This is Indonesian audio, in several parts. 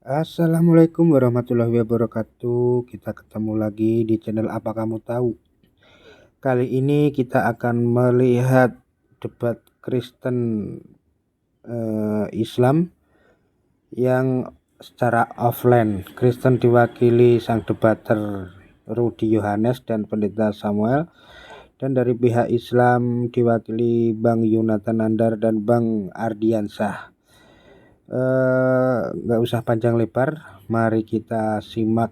Assalamualaikum warahmatullahi wabarakatuh. Kita ketemu lagi di channel Apa Kamu Tahu. Kali ini kita akan melihat debat Kristen Islam yang secara offline. Kristen diwakili sang debater Rudy Yohanes dan Pendeta Samuel, dan dari pihak Islam diwakili Bang Yonatan Nandar dan Bang Ardiansyah. Nggak usah panjang lebar, mari kita simak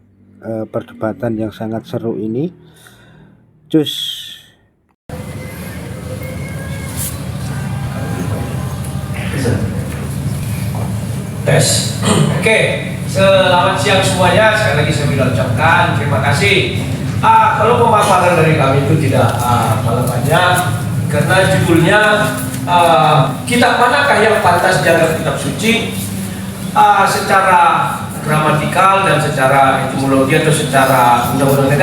perdebatan yang sangat seru ini. Cus. Tes. Oke, selamat siang semuanya. Sekali lagi saya ucapkan terima kasih. Kalau pemaparan dari kami itu tidak banyak, karena judulnya kitab manakah yang pantas dianggap kitab suci. Secara gramatikal dan secara etimologi atau secara undang-undang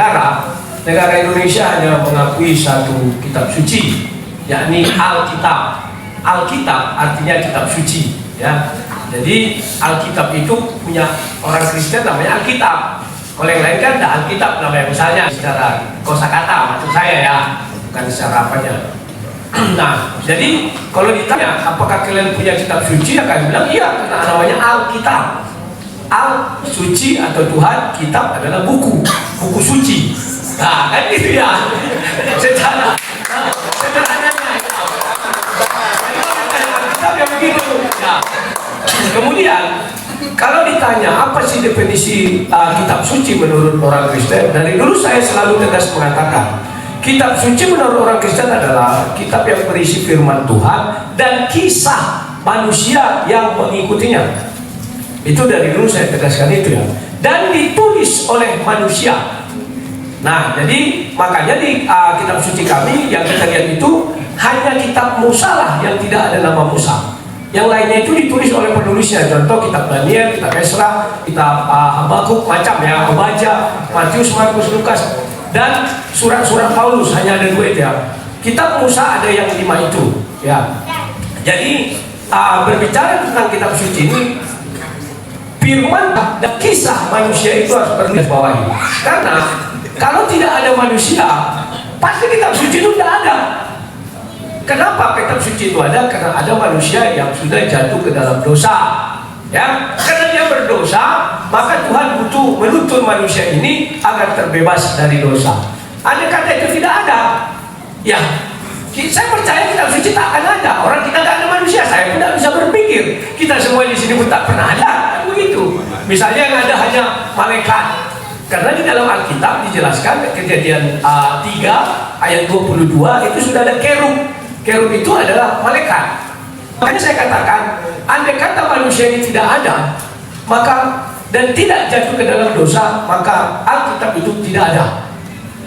negara Indonesia hanya mengakui satu kitab suci, yakni Alkitab. Alkitab artinya kitab suci, ya. Jadi Alkitab itu punya orang Kristen namanya Alkitab. Kalau yang lain kan ada Alkitab namanya, misalnya secara kosakata maksud saya ya, bukan secara apanya. Nah, jadi kalau ditanya apakah kalian punya kitab suci, akan bilang iya, karena namanya Alkitab. Al suci atau Tuhan, kitab adalah buku suci. Nah, kan gitu ya. Secara sederhananya Alkitab yang begitu. Nah, kemudian kalau ditanya apa sih definisi kitab suci menurut orang Kristen, dari dulu saya selalu tegas mengatakan kitab suci menurut orang Kristen adalah kitab yang berisi firman Tuhan dan kisah manusia yang mengikutinya. Itu dari dulu saya tegaskan itu ya. Dan ditulis oleh manusia. Nah, jadi makanya di kitab suci kami yang kita lihat itu hanya kitab Musa lah yang tidak ada nama Musa. Yang lainnya itu ditulis oleh penulisnya. Contoh kitab Daniel, kitab Esra, kitab Habakuk, macam ya, Obadya, Matius, Markus, Lukas. Dan surat-surat Paulus hanya ada 2 itu ya. Kitab Musa ada yang 5 itu ya. Jadi berbicara tentang kitab suci ini, firman dan kisah manusia itu harus bergarisbawahi. Karena kalau tidak ada manusia, pasti kitab suci itu tidak ada. Kenapa kitab suci itu ada? Karena ada manusia yang sudah jatuh ke dalam dosa. Ya, karena dia berdosa, maka Tuhan butuh menuntun manusia ini agar terbebas dari dosa. Andai kata itu tidak ada, ya, saya percaya kitab suci tak akan ada. Orang kita tak ada manusia, saya pun tidak bisa berpikir. Kita semua di sini pun tak pernah ada, begitu. Misalnya yang ada hanya malaikat. Karena di dalam Alkitab dijelaskan Kejadian 3 ayat 22 itu sudah ada kerub. Kerub itu adalah malaikat. Makanya saya katakan, andai kata manusia ini tidak ada, maka dan tidak jatuh ke dalam dosa, maka Alkitab itu tidak ada.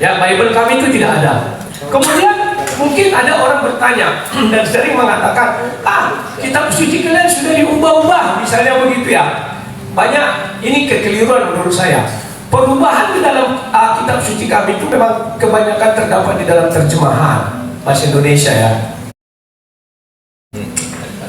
Ya, Bible kami itu tidak ada. Kemudian mungkin ada orang bertanya dan sering mengatakan, kitab suci kalian sudah diubah-ubah, misalnya begitu ya. Banyak ini kekeliruan menurut saya. Perubahan di dalam kitab suci kami itu memang kebanyakan terdapat di dalam terjemahan bahasa Indonesia ya.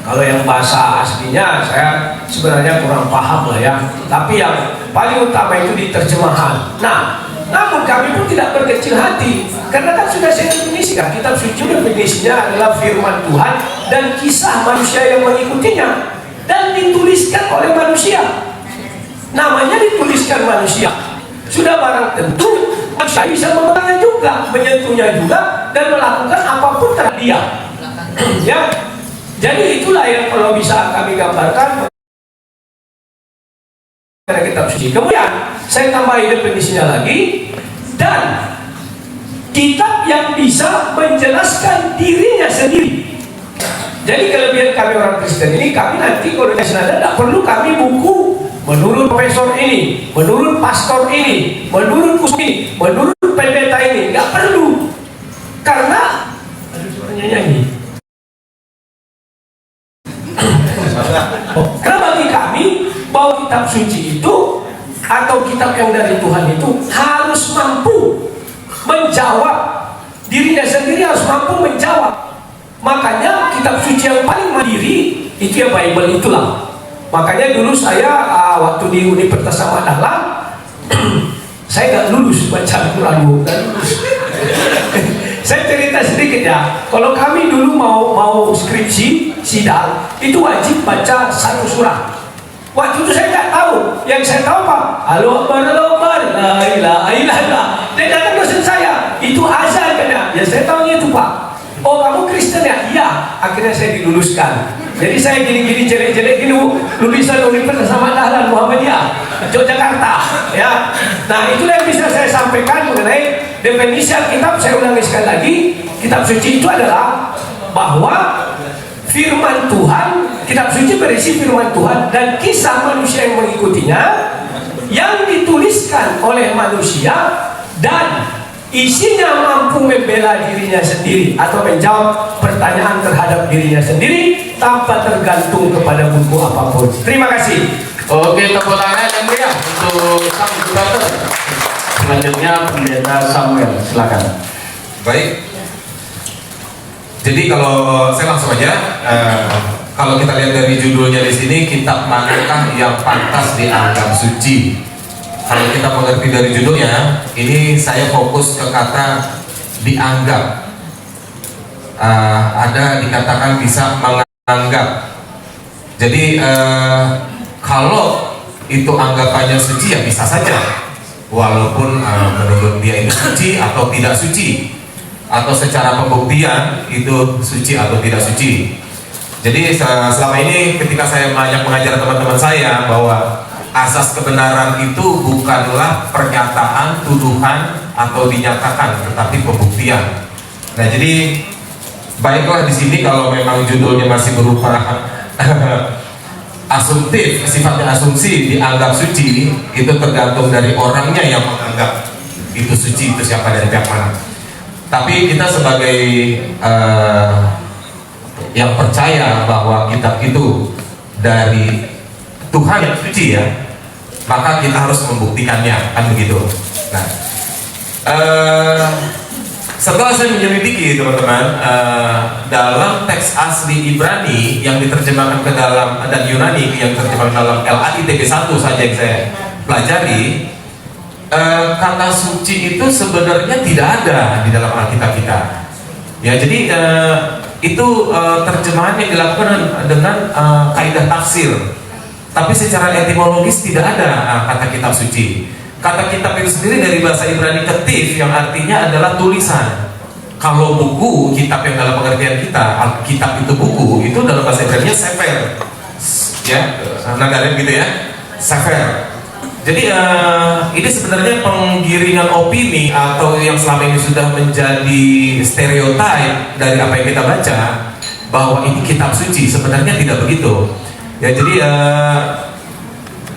Kalau yang bahasa aslinya saya sebenarnya kurang paham lah ya. Tapi yang paling utama itu di terjemahan. Nah, namun kami pun tidak berkecil hati, karena kan sudah saya definisikan kitab suci, definisinya adalah firman Tuhan dan kisah manusia yang mengikutinya, dan dituliskan oleh manusia. Namanya dituliskan manusia. Sudah barang tentu manusia bisa memegangnya juga, menyentuhnya juga, dan melakukan apapun terhadap dia. Ya. Jadi itulah yang kalau bisa kami gambarkan pada kitab suci. Kemudian saya tambahin definisinya lagi, dan kitab yang bisa menjelaskan dirinya sendiri. Jadi kelebihan kami orang Kristen ini, kami nanti kalau di sana tidak perlu kami buku menurut profesor ini, menurut pastor ini, menurut kus ini, menurut pendeta ini, nggak perlu. Karena nyanyi. Karena bagi kami bahwa kitab suci itu atau kitab yang dari Tuhan itu harus mampu menjawab dirinya sendiri, harus mampu menjawab. Makanya kitab suci yang paling mandiri itu ya Bible itulah. Makanya dulu saya waktu di Universitas Ahmad Dahlan saya nggak lulus baca Al-Quran, bukan lulus. Saya cerita sedikit ya, kalau kami dulu mau skripsi sidang itu wajib baca satu surah. Waktu itu saya nggak tahu, yang saya tahu apa? Allahu Akbar, Allahu Akbar, la ilaha illallah. Dia datang dosen saya, itu azan kan ya? Ya saya tahunya itu Pak. Oh kamu Kristen ya? Iya. Akhirnya saya diluluskan. Jadi saya gini-gini jelek-jelek gini lulusan Universitas Ahmad Dahlan Muhammadiyah Yogyakarta ya. Nah itulah yang bisa saya sampaikan mengenai definisi kitab. Saya ulangi sekali lagi, kitab suci itu adalah bahwa firman Tuhan, kitab suci berisi firman Tuhan dan kisah manusia yang mengikutinya yang dituliskan oleh manusia dan isinya mampu membela dirinya sendiri atau menjawab pertanyaan terhadap dirinya sendiri tanpa tergantung kepada buku apapun. Terima kasih. Oke, tepuk tangan yang meriah untuk sang debater. Selanjutnya Pendeta Samuel, silakan. Baik. Jadi kalau saya langsung aja, kalau kita lihat dari judulnya di sini, kitab manakah yang pantas dianggap suci? Kalau kita mengerti dari judulnya, ini saya fokus ke kata dianggap. Ada dikatakan bisa menganggap. Jadi kalau itu anggapannya suci ya bisa saja, walaupun menurut dia itu suci atau tidak suci, atau secara pembuktian itu suci atau tidak suci. Jadi selama ini ketika saya banyak mengajar teman-teman saya bahwa asas kebenaran itu bukanlah pernyataan, tuduhan, atau dinyatakan, tetapi pembuktian. Nah, jadi baiklah di sini kalau memang judulnya masih berupa asumtif, sifatnya asumsi, dianggap suci, itu tergantung dari orangnya yang menganggap itu suci, itu siapa dari pihak mana. Tapi kita sebagai yang percaya bahwa kitab itu dari Tuhan yang suci ya, maka kita harus membuktikannya, kan begitu. Nah, setelah saya menyelidiki teman-teman, dalam teks asli Ibrani yang diterjemahkan ke dalam dan Yunani yang diterjemahkan dalam LAITB 1 saja yang saya pelajari, kata suci itu sebenarnya tidak ada di dalam Alkitab kita. Ya, jadi itu terjemahan yang dilakukan dengan kaidah tafsir. Tapi secara etimologis tidak ada kata kitab suci. Kata kitab itu sendiri dari bahasa Ibrani ketif yang artinya adalah tulisan. Kalau buku, kitab yang dalam pengertian kita, kitab itu buku, itu dalam bahasa Ibrani sefer. Ya, nadanya gitu ya, sefer. Jadi ini sebenarnya penggiringan opini atau yang selama ini sudah menjadi stereotip dari apa yang kita baca bahwa ini kitab suci, sebenarnya tidak begitu. Ya, jadi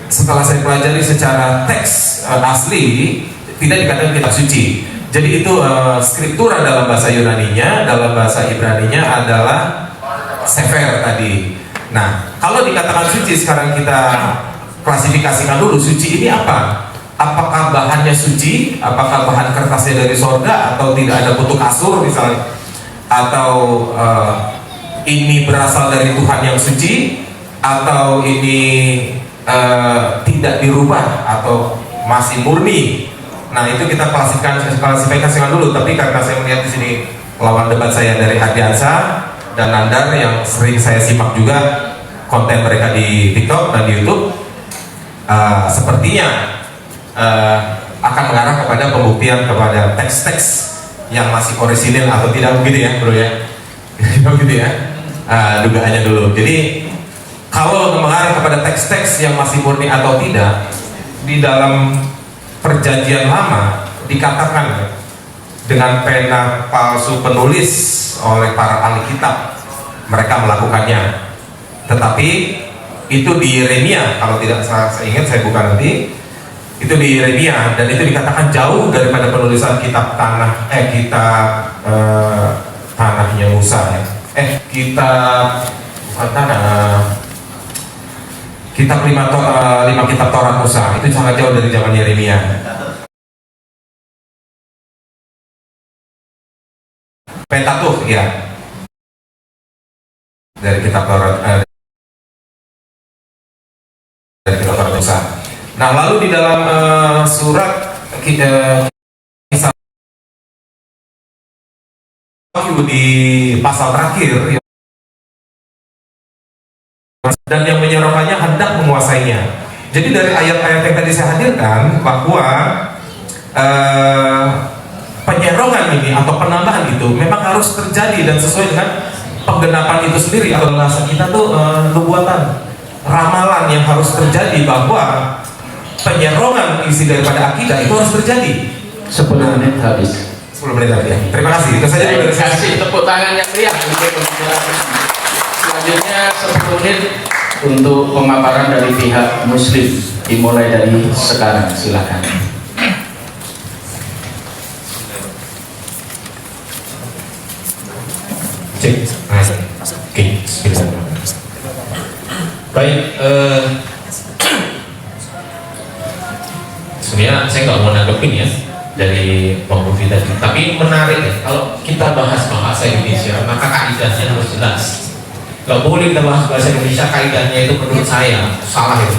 setelah saya pelajari secara teks asli, tidak dikatakan kitab suci. Jadi itu skriptura dalam bahasa Yunaninya, dalam bahasa Ibraninya adalah sefer tadi. Nah, kalau dikatakan suci, sekarang kita klasifikasikan dulu suci ini apa? Apakah bahannya suci? Apakah bahan kertasnya dari sorga atau tidak ada kutu kasur misalnya? Atau ini berasal dari Tuhan yang suci? Atau ini tidak dirubah atau masih murni? Nah, itu kita klasifikasikan dulu. Tapi karena saya melihat di sini lawan debat saya dari Ardiansa dan Nandar yang sering saya simak juga konten mereka di TikTok dan di YouTube, sepertinya akan mengarah kepada pembuktian kepada teks-teks yang masih orisinil atau tidak, begitu ya bro ya. Begitu ya, dugaannya dulu. Jadi kalau mengarah kepada teks-teks yang masih murni atau tidak, di dalam perjanjian lama dikatakan dengan pena palsu penulis oleh para ahli kitab mereka melakukannya. Tetapi itu di Yeremia, kalau tidak saya ingat, saya buka nanti, itu di Yeremia, dan itu dikatakan jauh daripada penulisan kitab tanahnya Musa ya. Kitab bukan tanah, kitab 5 kitab Taurat Musa, itu sangat jauh dari zaman Yeremia. Pentateuch ya, dari kitab Taurat dari kitab Taurat dosa. Nah, lalu di dalam surat Kisah di pasal terakhir, dan yang menyerukannya hendak menguasainya. Jadi dari ayat-ayat yang tadi saya hadirkan bahwa penyerongan ini atau penambahan itu memang harus terjadi dan sesuai dengan penggenapan itu sendiri. Atau bahasa kita tuh nubuatan, ramalan yang harus terjadi bahwa penyerongan isi daripada akidah itu harus terjadi. 10 menit habis. 10 menit lagi ya. Terima kasih. Itu saja dari saya. Kasih tepuk tangan yang meriah untuk pembicaraan. Selanjutnya 10 menit untuk pemaparan dari pihak Muslim, dimulai dari sekarang. Silakan. Cek. Oke. Baik. Sebenarnya saya nggak mau nanggepin ya dari Bang Rufi tadi, tapi menarik ya kalau kita bahas bahasa Indonesia maka kaidahnya harus jelas. Nggak boleh kita bahas bahasa Indonesia kaidahnya itu menurut saya salah itu.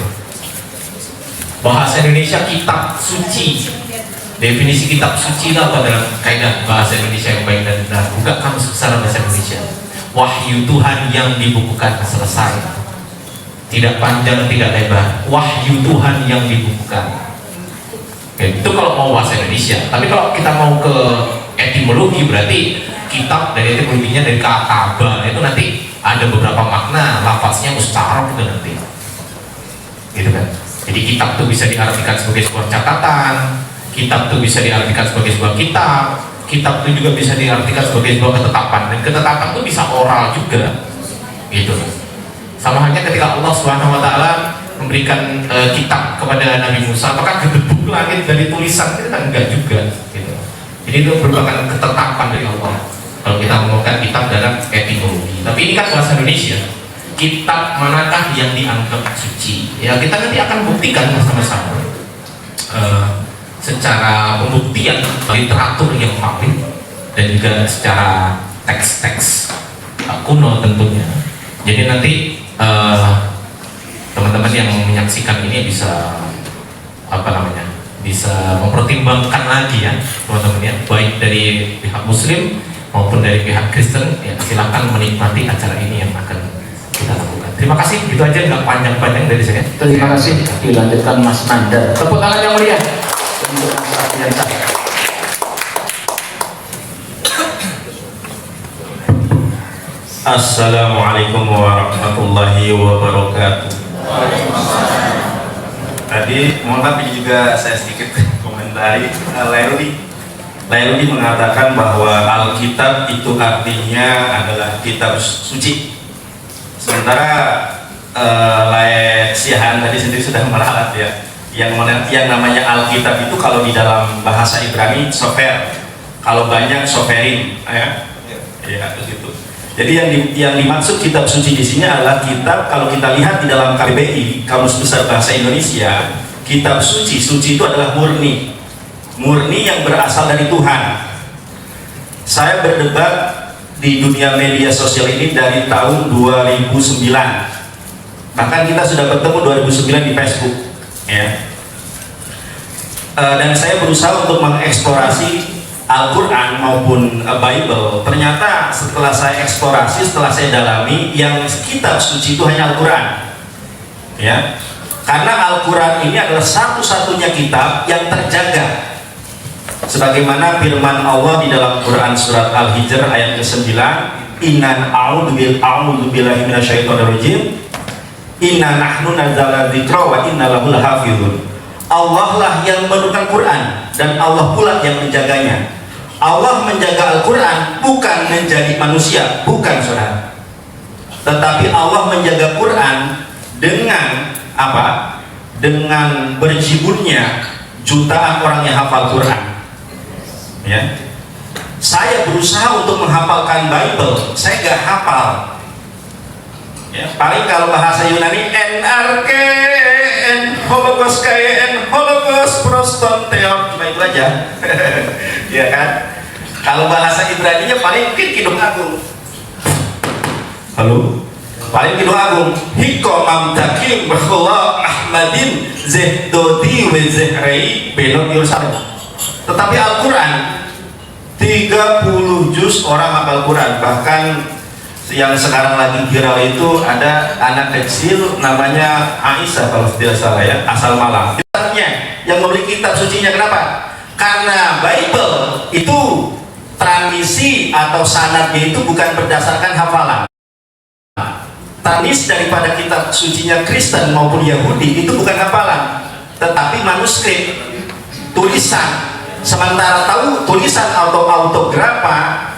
Bahasa Indonesia kitab suci, definisi kitab suci itu apa dalam kaidah bahasa Indonesia yang baik dan benar? Bukan kamus besar bahasa Indonesia. Wahyu Tuhan yang dibukukan selesai, tidak panjang tidak lebar. Wahyu Tuhan yang dibukukan. Oke, itu kalau mau bahasa Indonesia. Tapi kalau kita mau ke etimologi berarti kitab dari etimologinya dari kata itu nanti ada beberapa makna, lafaznya mustarab itu nanti. Gitu kan. Jadi kitab itu bisa diartikan sebagai sebuah catatan, kitab itu bisa diartikan sebagai sebuah kitab itu juga bisa diartikan sebagai sebuah ketetapan, dan ketetapan itu bisa oral juga. Gitu. Sama halnya ketika Allah Subhanahu wa taala memberikan kitab kepada Nabi Musa, apakah gedebuk langit dari tulisan? Itu kan enggak juga gitu. Jadi itu merupakan ketetapan dari Allah kalau kita menggunakan kitab dalam etimologi. Tapi ini kan bahasa Indonesia, kitab manakah yang dianggap suci? Ya kita nanti akan buktikan bersama-sama secara pembuktian literatur yang valid dan juga secara teks-teks kuno tentunya. Jadi nanti teman-teman yang menyaksikan ini bisa bisa mempertimbangkan lagi ya teman-teman ya, baik dari pihak Muslim maupun dari pihak Kristen ya, silakan menikmati acara ini yang akan kita lakukan. Terima kasih, itu aja, nggak panjang-panjang dari saya. Terima kasih. Dilanjutkan Mas Nanda. Tepuk tangan yang meriah untuk Mas Ardiansah. Assalamualaikum warahmatullahi wabarakatuh. Tadi mohon maaf ini juga saya sedikit komentari. Lairudi mengatakan bahwa Alkitab itu artinya adalah kitab suci. Sementara Siahan tadi sendiri sudah meralat ya. Yang namanya Alkitab itu kalau di dalam bahasa Ibrani sofer, kalau banyak soferin ya begitu. Jadi yang dimaksud kitab suci di sini adalah kitab, kalau kita lihat di dalam KBBI, Kamus Besar Bahasa Indonesia, kitab suci itu adalah murni yang berasal dari Tuhan. Saya berdebat di dunia media sosial ini dari tahun 2009. Bahkan kita sudah bertemu 2009 di Facebook ya. Dan saya berusaha untuk mengeksplorasi Al-Quran maupun Bible. Ternyata setelah saya eksplorasi, setelah saya dalami, yang kitab suci itu hanya Al-Quran ya. Karena Al-Quran ini adalah satu-satunya kitab yang terjaga sebagaimana firman Allah di dalam Quran surat Al-Hijr ayat ke-9, inna a'udzubillahi minasyaitonirrajim, inna nahnu nazzalna dzikra wa inna lahu lahafizun. Allah lah yang menurunkan Quran dan Allah pula yang menjaganya. Allah menjaga Al-Quran bukan menjadi manusia, bukan saudara, tetapi Allah menjaga Quran dengan apa? Dengan berjibunnya jutaan orang yang hafal Quran ya. Saya berusaha untuk menghafalkan Bible, saya gak hafal ya. Paling kalau bahasa Yunani NRK Holocaust KN Holocaust Proston Teon, cuma itu aja ya kan. Kalau bahasa Ibraninya paling mungkin Kidung Agung. Halo paling Kidul Agung hiko mamtakim bahwa Ahmadin zehdodi wezehrai benok Yerusalem. Tetapi Al-Quran 30 juz orang hafal Quran. Bahkan yang sekarang lagi viral itu ada anak kecil namanya Aisyah kalau tidak salah ya, asal Malang, yang memiliki kitab sucinya. Kenapa? Karena Bible itu transmisi atau sanadnya itu bukan berdasarkan hafalan. Transmisi daripada kitab sucinya Kristen maupun Yahudi itu bukan hafalan, tetapi manuskrip, tulisan. Sementara tahu tulisan atau autografa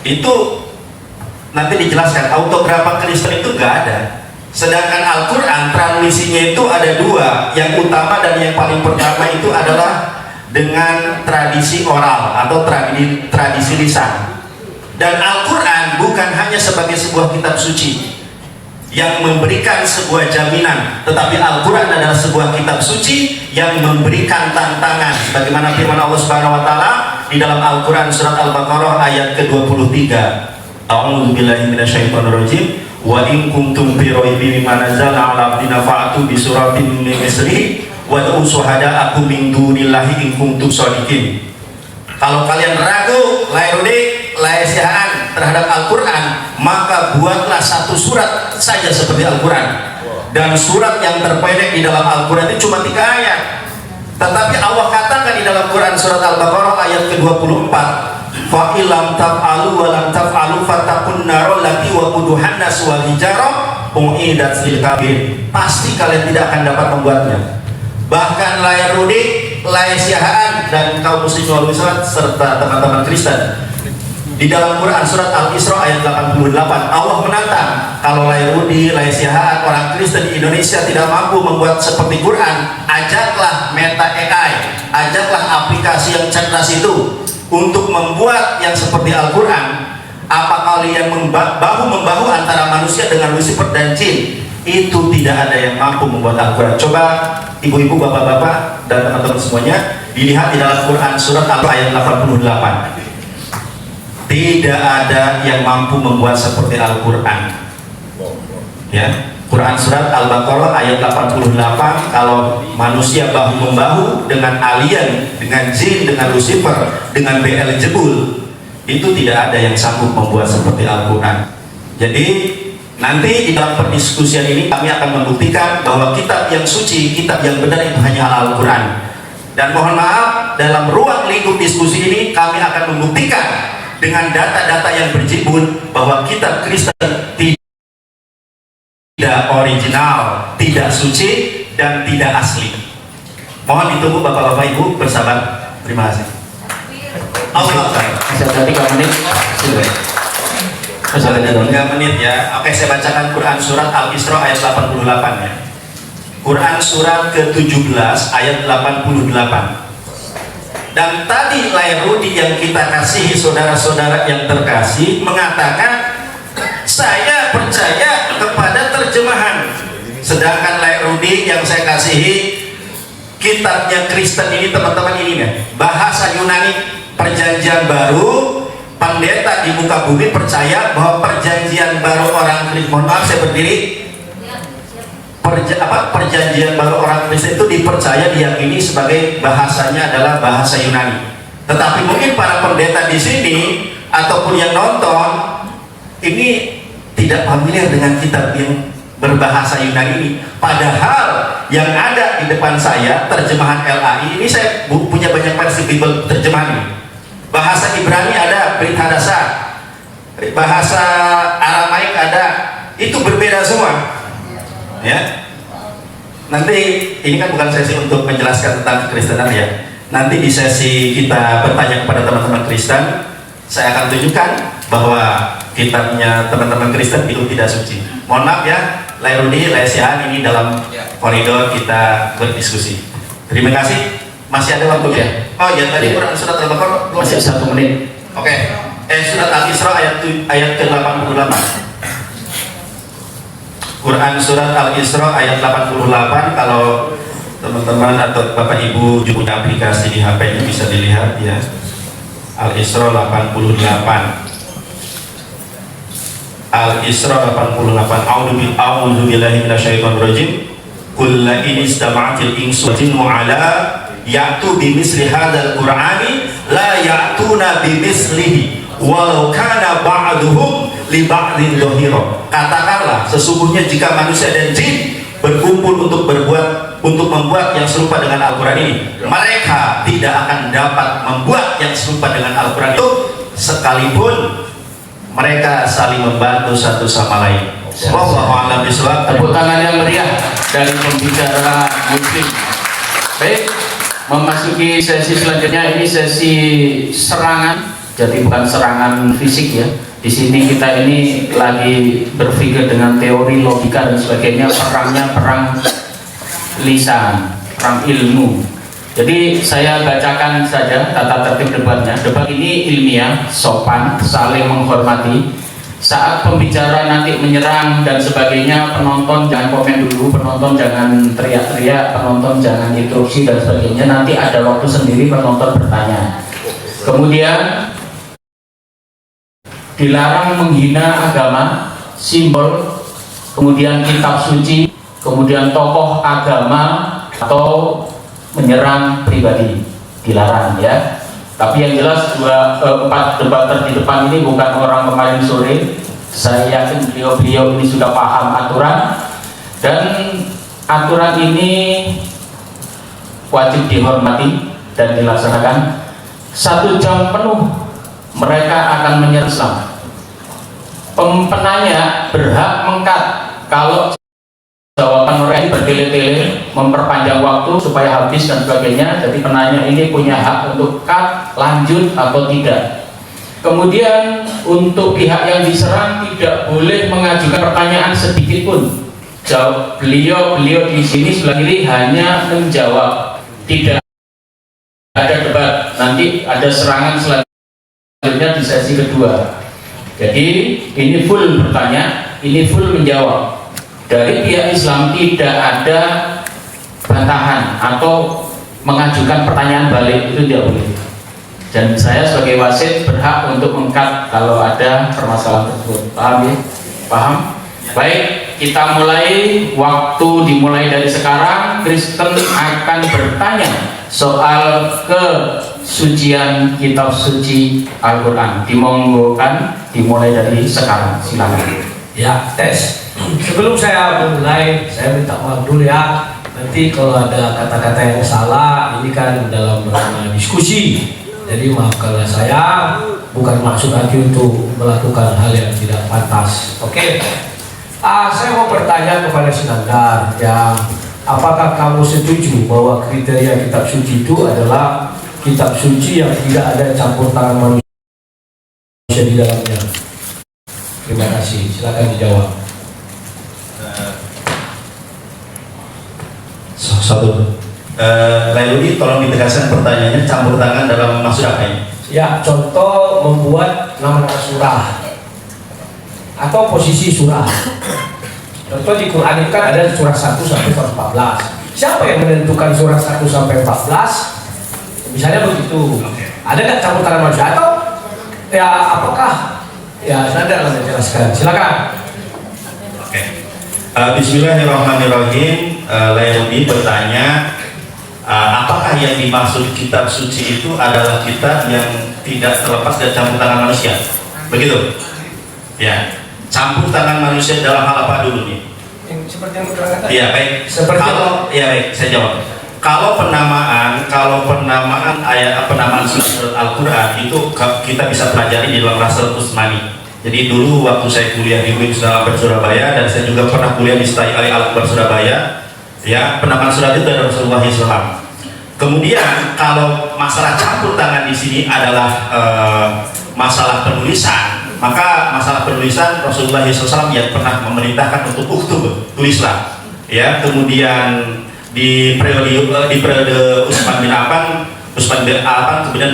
itu nanti dijelaskan, autografa Kristen itu nggak ada. Sedangkan Al-Quran transmisinya itu ada dua, yang utama dan yang paling pertama itu adalah dengan tradisi oral atau tradisi lisan. Dan Al-Quran bukan hanya sebagai sebuah kitab suci yang memberikan sebuah jaminan, tetapi Al-Quran adalah sebuah kitab suci yang memberikan tantangan, sebagaimana firman Allah Subhanahu wa taala di dalam Al-Quran surat Al-Baqarah ayat ke-23. A'udzubillahi minasyaitonirrajim. Wa in kuntum fi raibin mimma nazzalna 'ala 'abdina fa'tu bi suratin min mislihi wad'u syuhada'akum min dunillahi in kuntum shadiqin. Kalau kalian ragu, laesiaan terhadap Al-Quran, maka buatlah satu surat saja seperti Al-Quran. Dan surat yang terpendek di dalam Al-Quran itu cuma 3 ayat. Tetapi Allah katakan di dalam Quran surat Al-Baqarah ayat ke-24, fa illam taf'alu wa lam taf'alu fattaqun narol lati waquduhan nas wal hijarah u'idat lil kafirin. Pasti kalian tidak akan dapat membuatnya. Bahkan layar rudik, laesiaan dan kaum muslim wal muslimat serta teman-teman Kristen di dalam Quran surat Al-Isra ayat 88 Allah menantang, kalau Lairudi, Laisiahat, orang Kristen di Indonesia tidak mampu membuat seperti Quran, ajaklah Meta AI, ajaklah aplikasi yang cerdas itu untuk membuat yang seperti Al-Quran. Apa kalian bahu-membahu antara manusia dengan Lucifer dan jin? Itu tidak ada yang mampu membuat Al-Quran. Coba ibu-ibu, bapak-bapak dan teman-teman semuanya dilihat di dalam Quran surat Al-ayat 88. Tidak ada yang mampu membuat seperti Al-Quran. Ya, Quran surat Al-Baqarah ayat 88, kalau manusia bahu-membahu dengan alien, dengan jin, dengan Lucifer, dengan Beelzebul, itu tidak ada yang sanggup membuat seperti Al-Quran. Jadi nanti di dalam perdiskusian ini kami akan membuktikan bahwa kitab yang suci, kitab yang benar itu hanya Al-Quran. Dan mohon maaf, dalam ruang lingkup diskusi ini kami akan membuktikan dengan data-data yang berjibun bahwa kitab Kristen tidak original, tidak suci, dan tidak asli. Mohon ditunggu bapak-bapak ibu, bersabar. Terima kasih. Masih ada 3 menit. Masih ada 3 menit ya. Oke, saya bacakan Quran surat Al-Isra ayat 88 ya. Quran surat ke-17 ayat 88. Dan tadi Lairudi yang kita kasihi, saudara-saudara yang terkasih, mengatakan saya percaya kepada terjemahan. Sedangkan Lairudi yang saya kasihi, kitabnya Kristen ini teman-teman ini ya, bahasa Yunani Perjanjian Baru. Pendeta di muka bumi percaya bahwa Perjanjian Baru orang Kristen, mohon maaf saya berdiri, Perjanjian Baru orang Kristen itu dipercaya, diyakini sebagai bahasanya adalah bahasa Yunani. Tetapi mungkin para pendeta di sini ataupun yang nonton ini tidak familiar dengan kitab yang berbahasa Yunani ini. Padahal yang ada di depan saya terjemahan LAI ini, saya punya banyak versi Bible terjemahan ini. Bahasa Ibrani ada, Brit Hadasah, bahasa Aramaik ada, itu berbeda semua. Ya, nanti ini kan bukan sesi untuk menjelaskan tentang kekristenan ya. Nanti di sesi kita bertanya kepada teman-teman Kristen, saya akan tunjukkan bahwa kitabnya teman-teman Kristen itu tidak suci. Mohon maaf ya, Lairudi, Laisian, ini dalam koridor kita berdiskusi. Terima kasih. Masih ada waktu ya? Oh ya, tadi Quran surat Al-Baqarah masih 1 menit. Oke. Surat Al-Isra ayat ke-88. Quran surat Al-Isra ayat 88. Kalau teman-teman atau bapak ibu punya aplikasi di HP nya bisa dilihat ya. Al-Isra 88. Al-Isra 88. A'udzu billahi minasyaitonir rajim. Qul la in istama'atil insu wal jinnu ala ya'tu bimisli hadzal qur'ani la ya'tuna bimislihi walau kana ba'duhum li ba'din dhahira. Katakanlah, sesungguhnya jika manusia dan jin berkumpul untuk membuat yang serupa dengan Al-Quran ini, mereka tidak akan dapat membuat yang serupa dengan Al-Quran itu sekalipun mereka saling membantu satu sama lain. Wallahu a'lam bishawab. Tepuk tangan yang meriah dari pembicara Muslim. Baik, memasuki sesi selanjutnya. Ini sesi serangan, jadi bukan serangan fisik ya. Di sini kita ini lagi berpikir dengan teori logika dan sebagainya. Perangnya perang lisan, perang ilmu. Jadi saya bacakan saja tata tertib debatnya. Debat ini ilmiah, sopan, saling menghormati. Saat pembicara nanti menyerang dan sebagainya, penonton jangan komen dulu, penonton jangan teriak-teriak, penonton jangan interupsi dan sebagainya. Nanti ada waktu sendiri penonton bertanya. Kemudian dilarang menghina agama, simbol, kemudian kitab suci, kemudian tokoh agama atau menyerang pribadi, dilarang ya. Tapi yang jelas 4 debater di depan ini bukan orang kemarin sore. Saya yakin beliau-beliau ini sudah paham aturan, dan aturan ini wajib dihormati dan dilaksanakan. 1 jam penuh mereka akan menyerang Islam. Penanya berhak mengkat kalau jawaban mereka bertele-tele, memperpanjang waktu supaya habis dan sebagainya. Jadi penanya ini punya hak untuk cut, lanjut atau tidak. Kemudian untuk pihak yang diserang tidak boleh mengajukan pertanyaan sedikit pun. Beliau di sini sebelah kiri hanya menjawab, tidak ada debat. Nanti ada serangan selanjutnya di sesi kedua. Jadi ini full bertanya, ini full menjawab. Dari pihak Islam tidak ada bantahan atau mengajukan pertanyaan balik, itu tidak boleh. Dan saya sebagai wasit berhak untuk mengkat kalau ada permasalahan tersebut. Paham ya? Paham? Baik, kita mulai. Waktu dimulai dari sekarang. Kristen akan bertanya soal kesucian kitab suci Al-Quran. Dimonggokan, dimulai dari sekarang. Silakan. Ya, tes. Sebelum saya mulai, saya minta maaf dulu ya. Nanti kalau ada kata-kata yang salah, ini kan dalam ranah diskusi. Jadi maafkanlah saya, bukan maksud hati untuk melakukan hal yang tidak pantas. Oke. Saya mau bertanya kepada Sinandar ya, apakah kamu setuju bahwa kriteria kitab suci itu adalah kitab suci yang tidak ada campur tangan manusia di dalamnya? Terima kasih. Silakan dijawab. Satu. Lalu tolong ditegaskan pertanyaannya, campur tangan dalam maksud apa ini? Ya, contoh membuat nama-nama surah atau posisi surah. Contoh di Quran itu kan ada surah 1 sampai 14. Siapa yang menentukan surah 1 sampai 14? Misalnya begitu. Ada nggak campur tangan manusia atau ya apakah? Ya, saya akan menjelaskan. Silakan. Oke. Bismillahirrahmanirrahim. Layuni bertanya, apakah yang dimaksud kitab suci itu adalah kitab yang tidak terlepas dari campur tangan manusia? Begitu? Ya. Campur tangan manusia dalam hal apa dulu nih? Seperti yang diterangkan tadi. Iya, baik. Baik, saya jawab. Kalau penamaan ayat penamaan surat Al-Quran itu kita bisa pelajari di dalam Rasul Usmani. Jadi dulu waktu saya kuliah di UIN Surabaya, dan saya juga pernah kuliah di Setai Ali Al-Akbar Surabaya, ya, penamaan surat itu dari Rasulullah SAW. Kemudian kalau masalah campur tangan di sini adalah masalah penulisan, maka masalah penulisan Rasulullah SAW yang pernah memerintahkan untuk uktub, tulislah, ya. Kemudian di periode Utsman bin Affan kemudian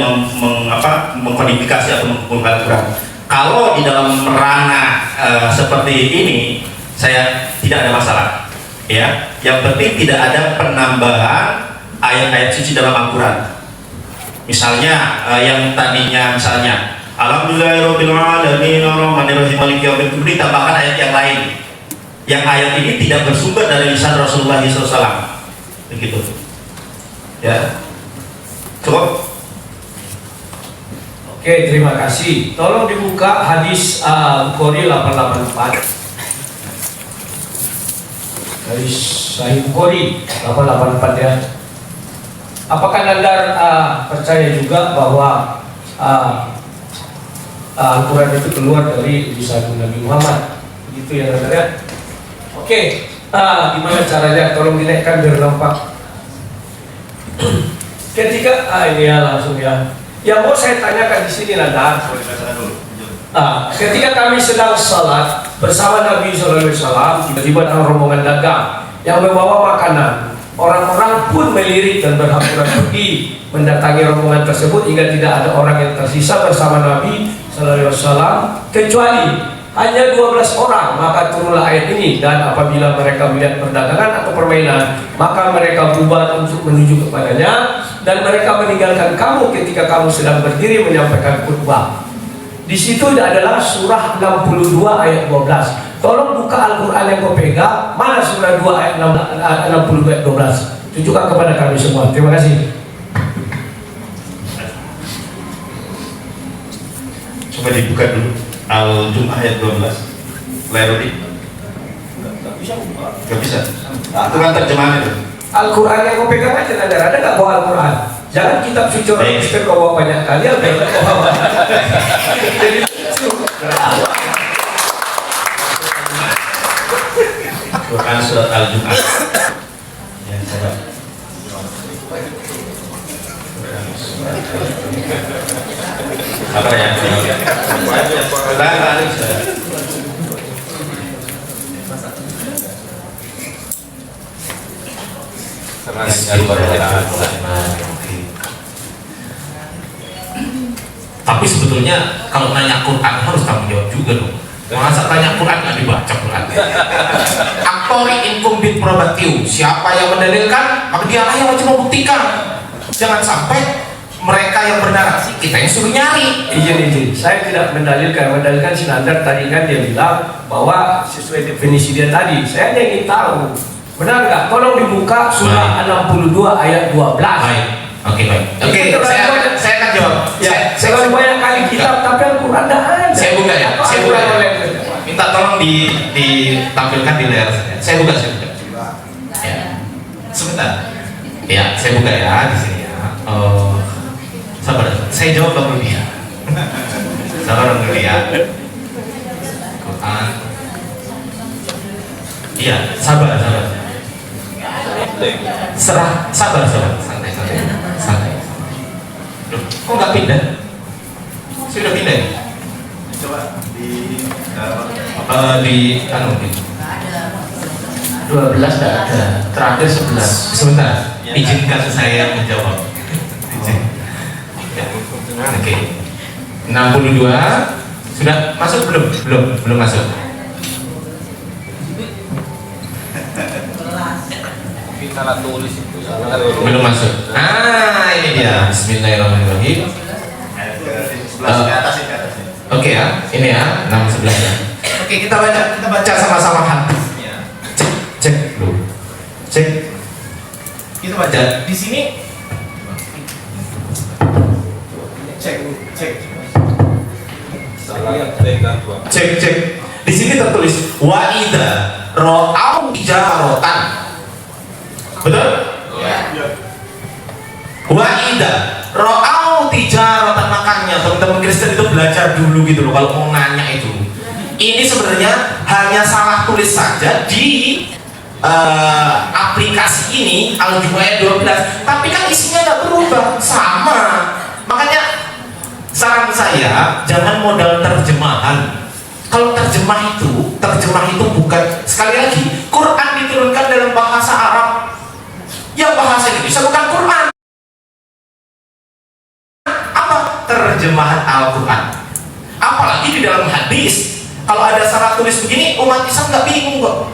mengkodifikasi atau mengumpulkan Quran. Kalau di dalam ranah seperti ini, saya tidak ada masalah, ya. Yang penting tidak ada penambahan ayat-ayat suci dalam Al-Quran. Misalnya yang tadinya misalnya Alhamdulillahirabbil alamin arrahmanirrahim maliki yaumiddin. Kemudian ditambahkan ayat yang lain. Yang ayat ini tidak bersumber dari lisan Rasulullah SAW. Begitu. Ya. Cukup. Oke, terima kasih. Tolong dibuka hadis Bukhari 884. Hadis Sahih Bukhari 884 ya. Apakah Nandar percaya juga bahwa Al-Quran itu keluar dari lisan Nabi Muhammad? Begitu ya Nandar ya. Oke, gimana caranya? Tolong dinaikkan biar nampak. Ketika ini ya langsung ya. Yang mau saya tanyakan di sini Nandar. Ketika kami sedang salat bersama Nabi SAW, tiba-tiba ada rombongan dagang yang membawa makanan. Orang-orang pun melirik dan berhamburan pergi mendatangi rombongan tersebut hingga tidak ada orang yang tersisa bersama Nabi SAW kecuali hanya 12 orang. Maka turunlah ayat ini, dan apabila mereka melihat perdagangan atau permainan, maka mereka bubar untuk menuju kepadanya, dan mereka meninggalkan kamu ketika kamu sedang berdiri menyampaikan khutbah. Di situ adalah surah 62 ayat 12. Tolong buka Al-Quran yang kau pegang. Mana surah 2 ayat 62 ayat 12? Tunjukkan kepada kami semua. Terima kasih. Coba dibuka dulu. Al-Jum'ah ayat 12. Lerudi. Gak bisa. Itu kan terjemahan itu. Al-Quran yang kau pegang aja ada nggak bawa Al-Quran? Jangan kitab suci orang Kristen kau bawa banyak kali, apa yang kau bawa? Jadi Quran surat Al-Jum'ah. Ya, coba. Apa ya? Tapi sebetulnya kalau nanya Quran harus tanggung jawab juga dong. Masa tanya Quran nggak dibaca Quran? Aktori incumbit probatiu, siapa yang mendalilkan maka dialah yang wajib membuktikan. Jangan sampai mereka yang bernarasi, kita yang suruh nyari. Izin, saya tidak mendalilkan si Nandar tadi kan dia bilang bahwa sesuai definisi dia tadi. Saya hanya ingin tahu, benar nggak? Tolong dibuka surah 62 ayat 12. Baik, oke baik. Oke, saya akan jawab. Ya, saya banyak kali kitab tapi Al-Quran tidak ada. Saya buka ya, saya buka. Minta tolong ditampilkan di layar saya. Saya buka. Ya, sebentar. Ya, saya buka ya di sini ya. Sabar, saya jawab dulu ya. Sabar dulu ya. Quran. Iya, sabar. Sabar, santai. Loh, kok nggak pindah? Sudah pindah ya? Coba di 12 tidak ada, terakhir 11. sebentar, izinkan saya menjawab. Oke. 62 sudah masuk belum masuk. Belum masuk. Ini dia. Bismillahirrahmanirrahim. Oke ya, ini ya 611 ya. Oke, kita baca sama-sama hadisnya. Cek dulu. Kita baca di sini. Cek. Di sini tertulis wa idza ra'au tijaratan. Betul? Ya. Wa idza ra'au tijaratan, makanya teman-teman Kristen itu belajar dulu gitu loh kalau mau nanya itu. Ini sebenarnya hanya salah tulis saja di aplikasi ini Al-Jum'ah 12, tapi kan isinya nggak berubah, sama. Makanya saran saya jangan modal terjemahan. Kalau terjemah itu bukan, sekali lagi, Quran diturunkan dalam bahasa Arab, yang bahasa Indonesia bukan Quran. Apa? Terjemahan Al-Quran. Apalagi di dalam hadis, kalau ada salah tulis begini, umat Islam nggak bingung kok.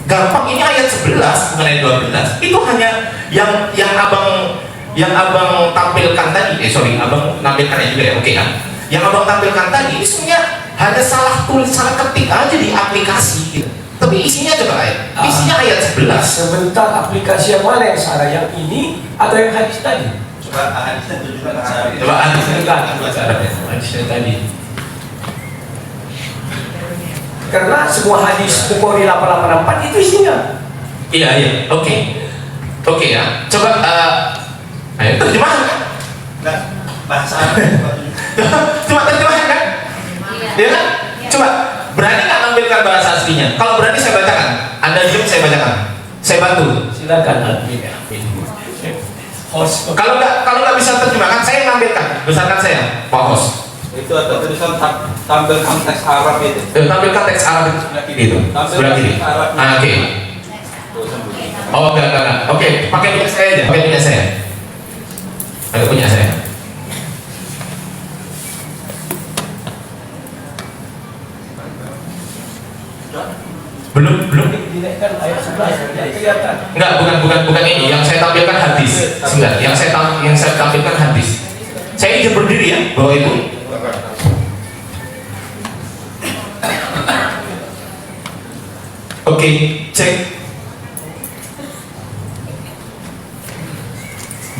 Gampang, ini ayat 11 bukan ayat 12. Itu hanya yang abang tampilkan tadi. Abang nampilkannya juga ya, oke kan? yang abang tampilkan tadi ini sebenarnya hanya salah tulis, salah ketik aja di aplikasi gitu. Tapi isinya coba isinya ayat 11. Sebentar, aplikasi yang mana yang salah, yang ini atau yang hadis tadi? Coba hadisnya tunjukkan. Coba hadisnya tadi. Karena semua hadis Bukhari 884 itu isinya. Iya, oke ya. Coba ayo terjemahan kan? Enggak, bahasa Arab. Cuma terjemahan kan? Iya kan? Coba berani nggak ngambilkan bahasa aslinya? Kalau berani saya bacakan. Anda diam, saya bacakan. Saya bantu. Silakan admin. Host. Kalau nggak bisa terjemahkan, saya ngambilkan. Besarkan saya, Pak Host. Itu ada tulisan tampilkan teks Arab itu. Tampilkan teks Arab itu. Sebelah kiri. Oke. Oh enggak. Oke, pakai punya saya aja. Pakai punya saya. Pakai punya saya. Belum. Dinaikkan ayat 11 ya, kelihatan. Enggak, bukan ini. Yang saya tampilkan hadis. Sebentar, yang saya tampilkan hadis. Saya izin berdiri ya, Bapak Ibu. Oke, cek.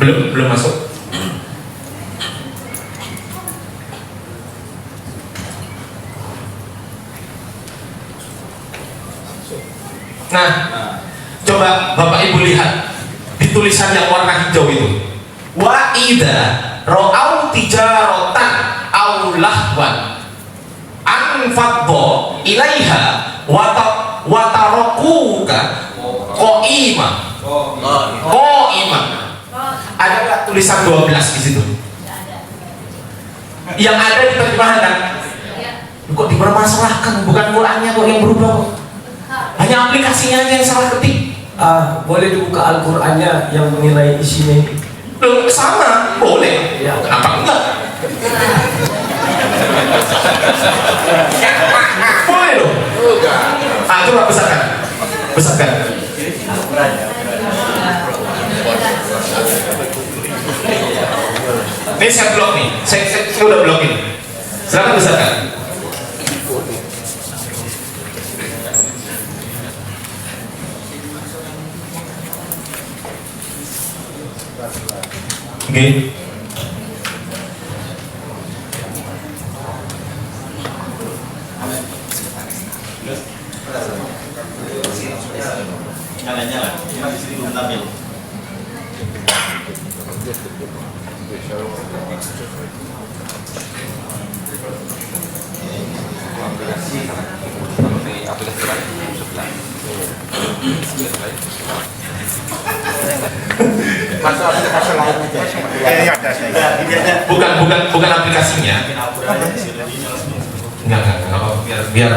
Belum masuk. Nah, coba Bapak Ibu lihat di tulisan yang warna hijau itu. Wa idza ra'au tijaratan aw lahwan anfaddo ilaiha wa tarakuka qaima. Ada nggak tulisan 12 di situ? Yang ada di terjemahan kan? Kok dipermasalahkan? Bukan Qurannya kok yang berubah. Hanya aplikasinya aja yang salah ketik. Boleh dibuka Al-Qur'annya yang menilai isinya ini? Loh, sama, boleh. Ya. Kenapa enggak? Boleh loh. Coba besarkan. Ini saya blok nih. Saya udah blokin. Silakan besarkan. Oke. Nyala, cuma di sini belum tampil. Bukan aplikasinya. Enggak, biar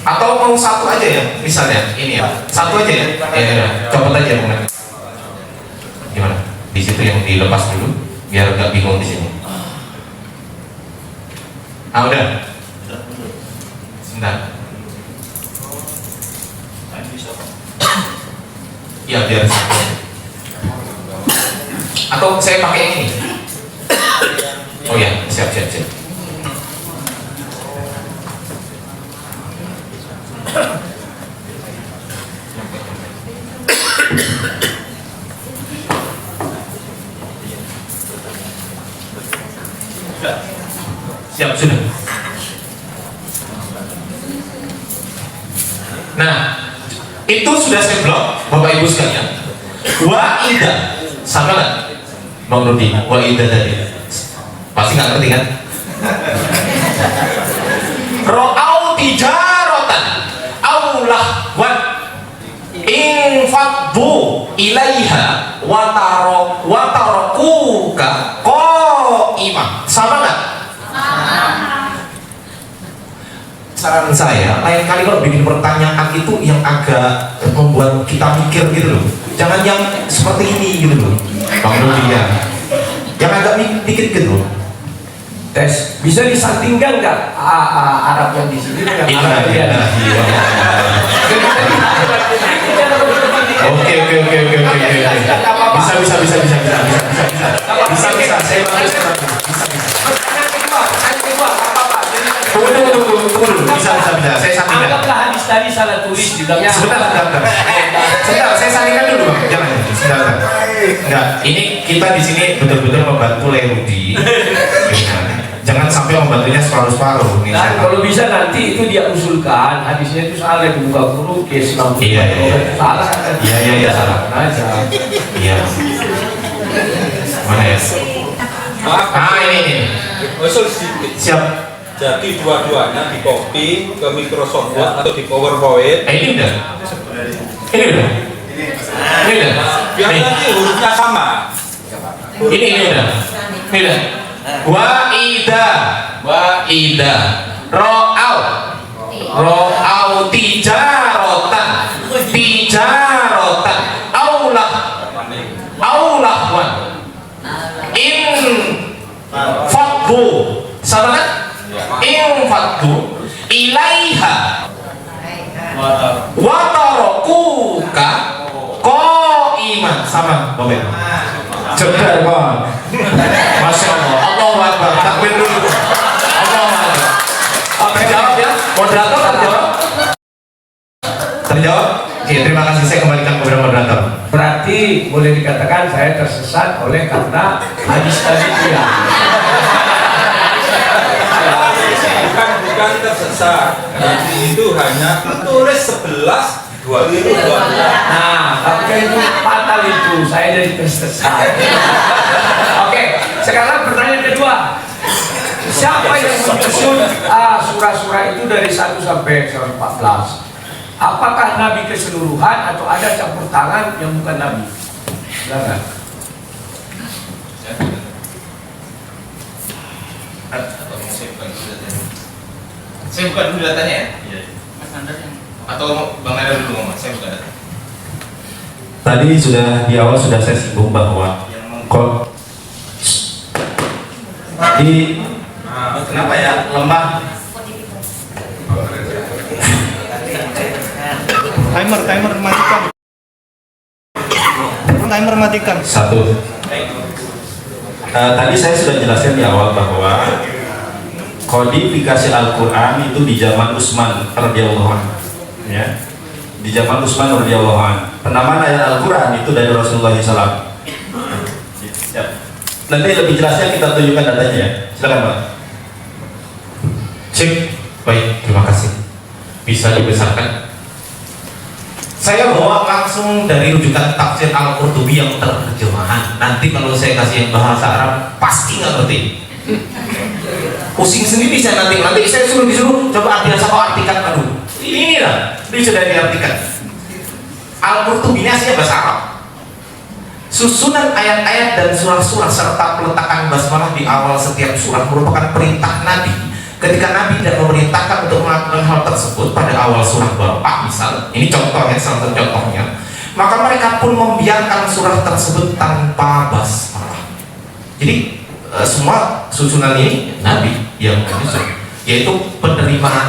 atau mau satu aja ya, misalnya ini ya, satu aja ya, copot aja kemudian. Gimana? Di situ yang dilepas dulu, biar nggak bingung di sini. Udah. Sebentar. Ya biar satu. Atau saya pakai yang ini. Oh ya, siap. Siap, sudah. Nah, itu sudah saya blok, Bapak Ibu sekalian. Wa ida, sama nggak, Bang Rudi? Wa ida tadi, pasti nggak ngerti kan? Ro'au tijaratan, aulahwan, infaddu ilaiha, watarokuka qaimah. Sama nggak? Saran saya, lain kali kalau bikin pertanyaan itu yang agak membuat kita mikir gitu loh. Jangan yang seperti ini gitu loh, Bang Rudi ya. Yang agak mikir gitu loh. Tes, bisa disandingkan nggak Arab yang di sini dengan Arab Iya. yang Oke. Bisa. Saya bantu. Pertanyaan kedua, apa-apa. Tunggu. Bisa. Saya sandingkan. Anggaplah hadis tadi salah tulis di dalamnya. Sebentar. Saya sandingkan dulu, Bang. Jangan. Sebentar. Enggak, ini kita di sini betul-betul membantu Lerudi. Jangan sampai membantunya separuh-separuh. Dan kalau bisa nanti itu dia usulkan hadisnya itu salah di muka guru case 60. Iya. Salah. Iya, salah. Aja. Iya. Mana ya? Ini. Usul sedikit. Siap. Jadi dua-duanya di copy ke Microsoft Word atau di PowerPoint. Ini udah. Biar nanti hurufnya sama. Ini udah. Wa ida. Ro'au tijarotan. Aulahwan. In fadhu. Sama kan? In fadhu ilaiha wa tarakuka qaiman. Sama, Bapak. Cepat, Bang. Masya Allah. Allahu Akbar. Takbir dulu. Allahu Akbar. Terjawab ya? Moderator terjawab? Oke, terima kasih. Saya kembalikan kepada moderator. Berarti boleh dikatakan saya tersesat oleh kata hadis tadi dia. Bukan tersesat. Itu hanya tulis 11 22. Nah, tapi kan itu fatal itu. Saya jadi tersesat. Oke, sekarang pertanyaan kedua. Siapa yang menyusun surah-surah itu dari 1 sampai 14? Apakah Nabi keseluruhan atau ada campur tangan yang bukan Nabi? Silakan. Saya buka dulu datanya ya. Mas Nandar yang atau Bang Nandar dulu ngomong. Saya buka data. Tadi sudah di awal sudah saya singgung bahwa kenapa ya lemah timer matikan. satu. Tadi saya sudah jelaskan di awal bahwa kodifikasi Al-Quran itu di zaman Utsman radhiyallahu anhu, ya. Di zaman Utsman radhiyallahu anhu, penamaan ayat Al-Quran itu dari Rasulullah SAW. Ya. Nanti lebih jelasnya kita tunjukkan datanya ya. Silakan, Pak. Cik, baik, terima kasih. Bisa dibesarkan. Saya bawa langsung dari rujukan tafsir Al-Qurtubi yang terjemahan. Nanti kalau saya kasih yang bahasa Arab pasti nggak ngerti. Pusing sendiri saya nanti saya disuruh coba artikan. Aduh, ini lah, ini sudah diartikan. Al-Qurtubi ini aslinya bahasa Arab. Susunan ayat-ayat dan surah-surah serta peletakan basmalah di awal setiap surah merupakan perintah Nabi. Ketika Nabi tidak memerintahkan untuk melakukan hal tersebut pada awal surah Bapak, misal, ini contohnya, salah satu contohnya, maka mereka pun membiarkan surah tersebut tanpa basmalah. Jadi semua susunan ini Nabi yang menyusun, yaitu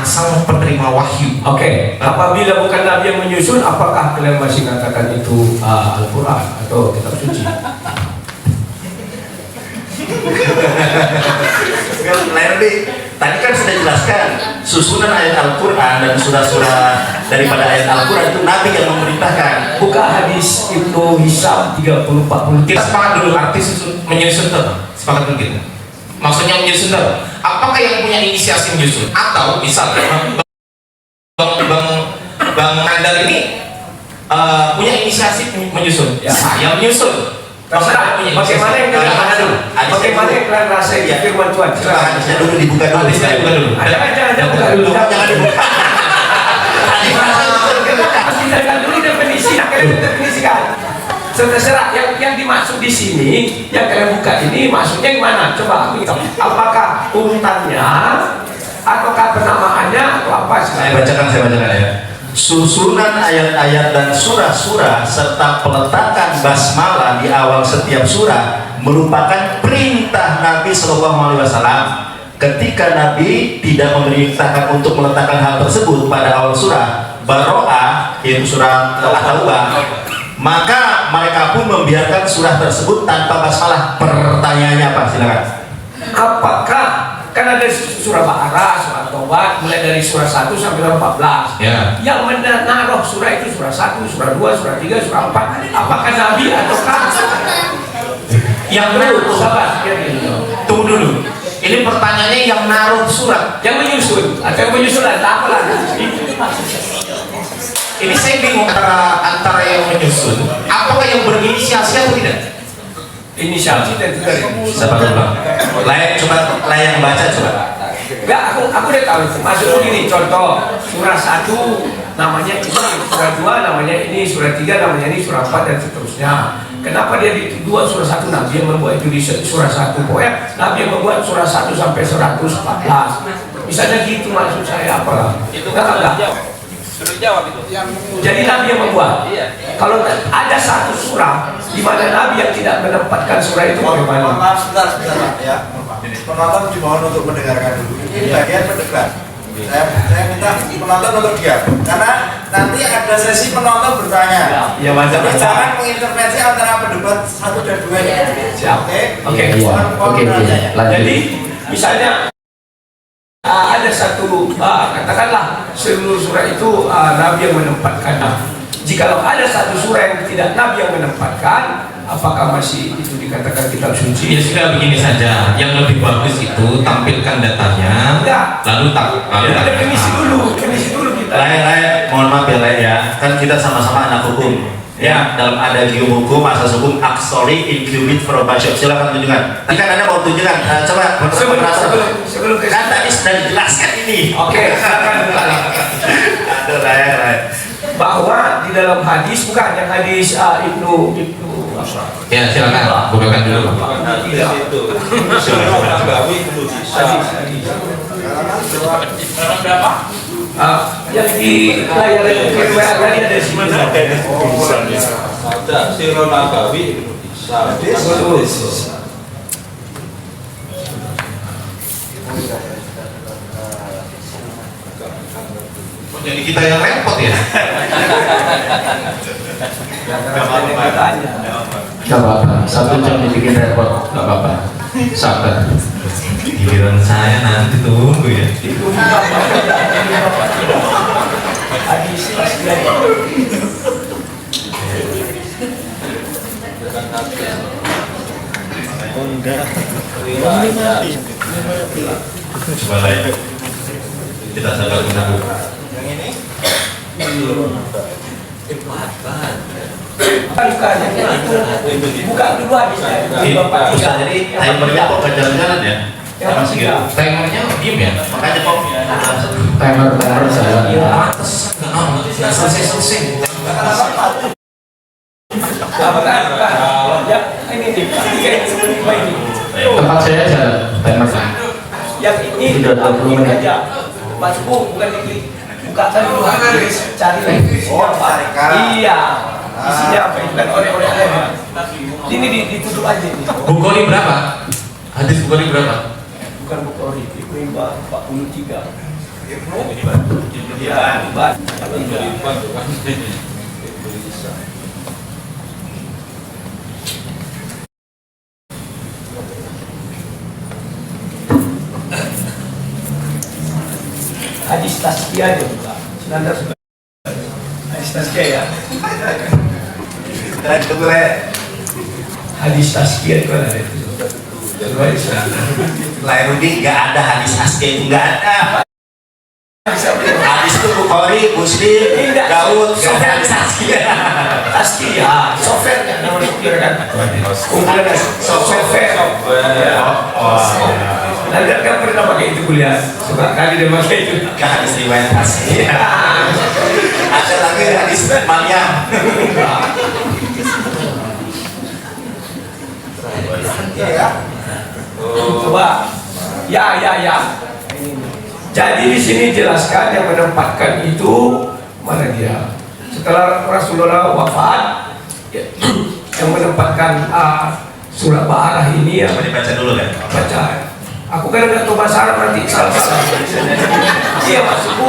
sang penerima wahyu. Oke, apabila bukan Nabi yang menyusun, apakah kalian masih mengatakan itu Al-Quran atau kitab suci? Tadi kan sudah jelaskan susunan ayat Al-Quran dan surah-surah daripada ayat Al-Quran itu Nabi yang memerintahkan. Buka hadis Ibnu Hisam 30-40. Kita sepakat dulu arti menyusun itu. Sepakat dulu kita. Maksudnya menyusun itu. Apakah yang punya inisiasi menyusun? Atau misalnya Bang Nandar ini punya inisiasi menyusun. Ya. Saya menyusun. Bagaimana yang kalian rasa itu firman Tuhan? Hadisnya dulu dibuka dulu. Jangan buka dulu. Jangan dibuka. Kita dulu definisi. Kalian definisikan. Terserah yang dimaksud di sini, yang kalian buka ini maksudnya gimana? Coba aku tahu. Apakah urutannya, ataukah penamaannya, atau apa? Saya bacakan ya. Susunan ayat-ayat dan surah-surah serta peletakan basmalah di awal setiap surah merupakan perintah Nabi SAW. Ketika Nabi tidak memerintahkan untuk meletakkan hal tersebut pada awal surah Baro'ah, yaitu surah At-Taubah, maka mereka pun membiarkan surah tersebut tanpa basmalah. Pertanyaannya apa? Silakan. apakah kan ada surah Baqarah, surah Taubat, mulai dari surah 1 sampai 14. Ya. Yang menaruh surah itu surah 1, surah 2, surah 3, surah 4. Apakah Nabi ataukah Yang naruh, sahabat? tunggu dulu. Ini pertanyaannya yang naruh surat. Yang menyusun atau yang menyusun atau apalah. Ini saya bingung antara yang menyusun, apakah yang berinisiasi atau tidak? Inisiasi dan tidak. Siapa dulu bang? Layak coba, layak baca coba. Ya, aku udah tahu itu. Maksud begini, contoh surah 1 namanya ini, surah 2 namanya ini, surah 3 namanya ini, surah 4 dan seterusnya. Kenapa dia di 2 surah 1 Nabi yang membuat itu di surah 1? Pokoknya Nabi yang membuat surah 1 sampai 114. Misalnya gitu maksud saya apalah. Itu enggak. sudah jawab itu. Jadi Nabi yang membuat. Iya. Kalau ada satu surah di mana Nabi yang tidak menempatkan surah itu bagaimana? Maaf sebentar Pak, ya. Penonton dimohon untuk mendengarkan dulu. Ini bagian pendebat. Saya minta penonton untuk diam, karena nanti ada sesi penonton bertanya. Ya, wajar. Jadi jangan mengintervensi antara pendebat 1 dan 2 ini. Siap. Oke. Oke, Jadi misalnya ada satu katakanlah seluruh surah itu Nabi yang menempatkan. Jikalau ada satu surah yang tidak Nabi yang menempatkan, apakah masih itu dikatakan kitab Ya suci? sudah, begini saja. Yang lebih bagus itu tampilkan datanya, Enggak. lalu Ya, definisi dulu kita. Layak, mohon maaf ya layak ya. Kan kita sama-sama anak hukum. Ya, dalam adagium hukum, asas hukum, aksori, included, probation. Silakan tunjukkan. Tadi kan Anda mau tunjukkan. Coba, Sebelum ke kan tadi sudah dijelaskan ini. Oke, silakan. Aduh, layak. Bahwa di dalam hadis, bukan yang hadis Ibnu apa? Ya silakan, bukakan dulu. Bukan hadis itu. Surah Nabawi itu bisa. Halaman berapa? Yang di layar WA tadi ada di mana? Ada Surah Nabawi itu bisa. Jadi kita yang repot ya. Gak apa-apa, 1 jam dibikin repot, gak apa-apa. Sabar. Giliran saya nanti tunggu ya. Hadis Coba layak. Kita sabar menunggu. bukan dulu hadisnya. Ustaz, jadi timernya kok gak jalan-jalan ya? Masih gitu. Timernya diem ya. Makanya kok Timer jalan. Pantes nggak selesai. Ya, ini ini. Tempat saya jalan, timer. Yang ini Sudah 20 menit. aja. Mas bukan diklik. Bukakan dulu hadis, cari lagi isinya apa? Iya. Isinya apa? Itu kan oleh-oleh aja. Ini ditutup aja nih. Bukhari berapa? Hadis Bukhari berapa? Bukan Bukhari, Ibnu 43. Ya, hadis tazkiyah juga. Hadis tazkiyah ya. Hadis tazkiyah itu ada itu. Lairudi nggak ada hadis asli itu nggak ada. Hadis itu Bukhari, Muslim, Daud, nggak ada hadis asli. Tazkiyah, software namanya kan. Kumpulan software. Nanti kan pernah pakai itu kuliah. Coba kali dia pakai itu. Nggak hadis riwayat asli. Ada lagi hadis Maryam. Coba. Ya. Jadi di sini jelaskan yang menempatkan itu mana dia? Setelah Rasulullah wafat, yang menempatkan surah Baqarah ini ya Dibaca dulu kan. baca. Aku kan udah tahu bahasa Arab nanti salah. Iya maksudku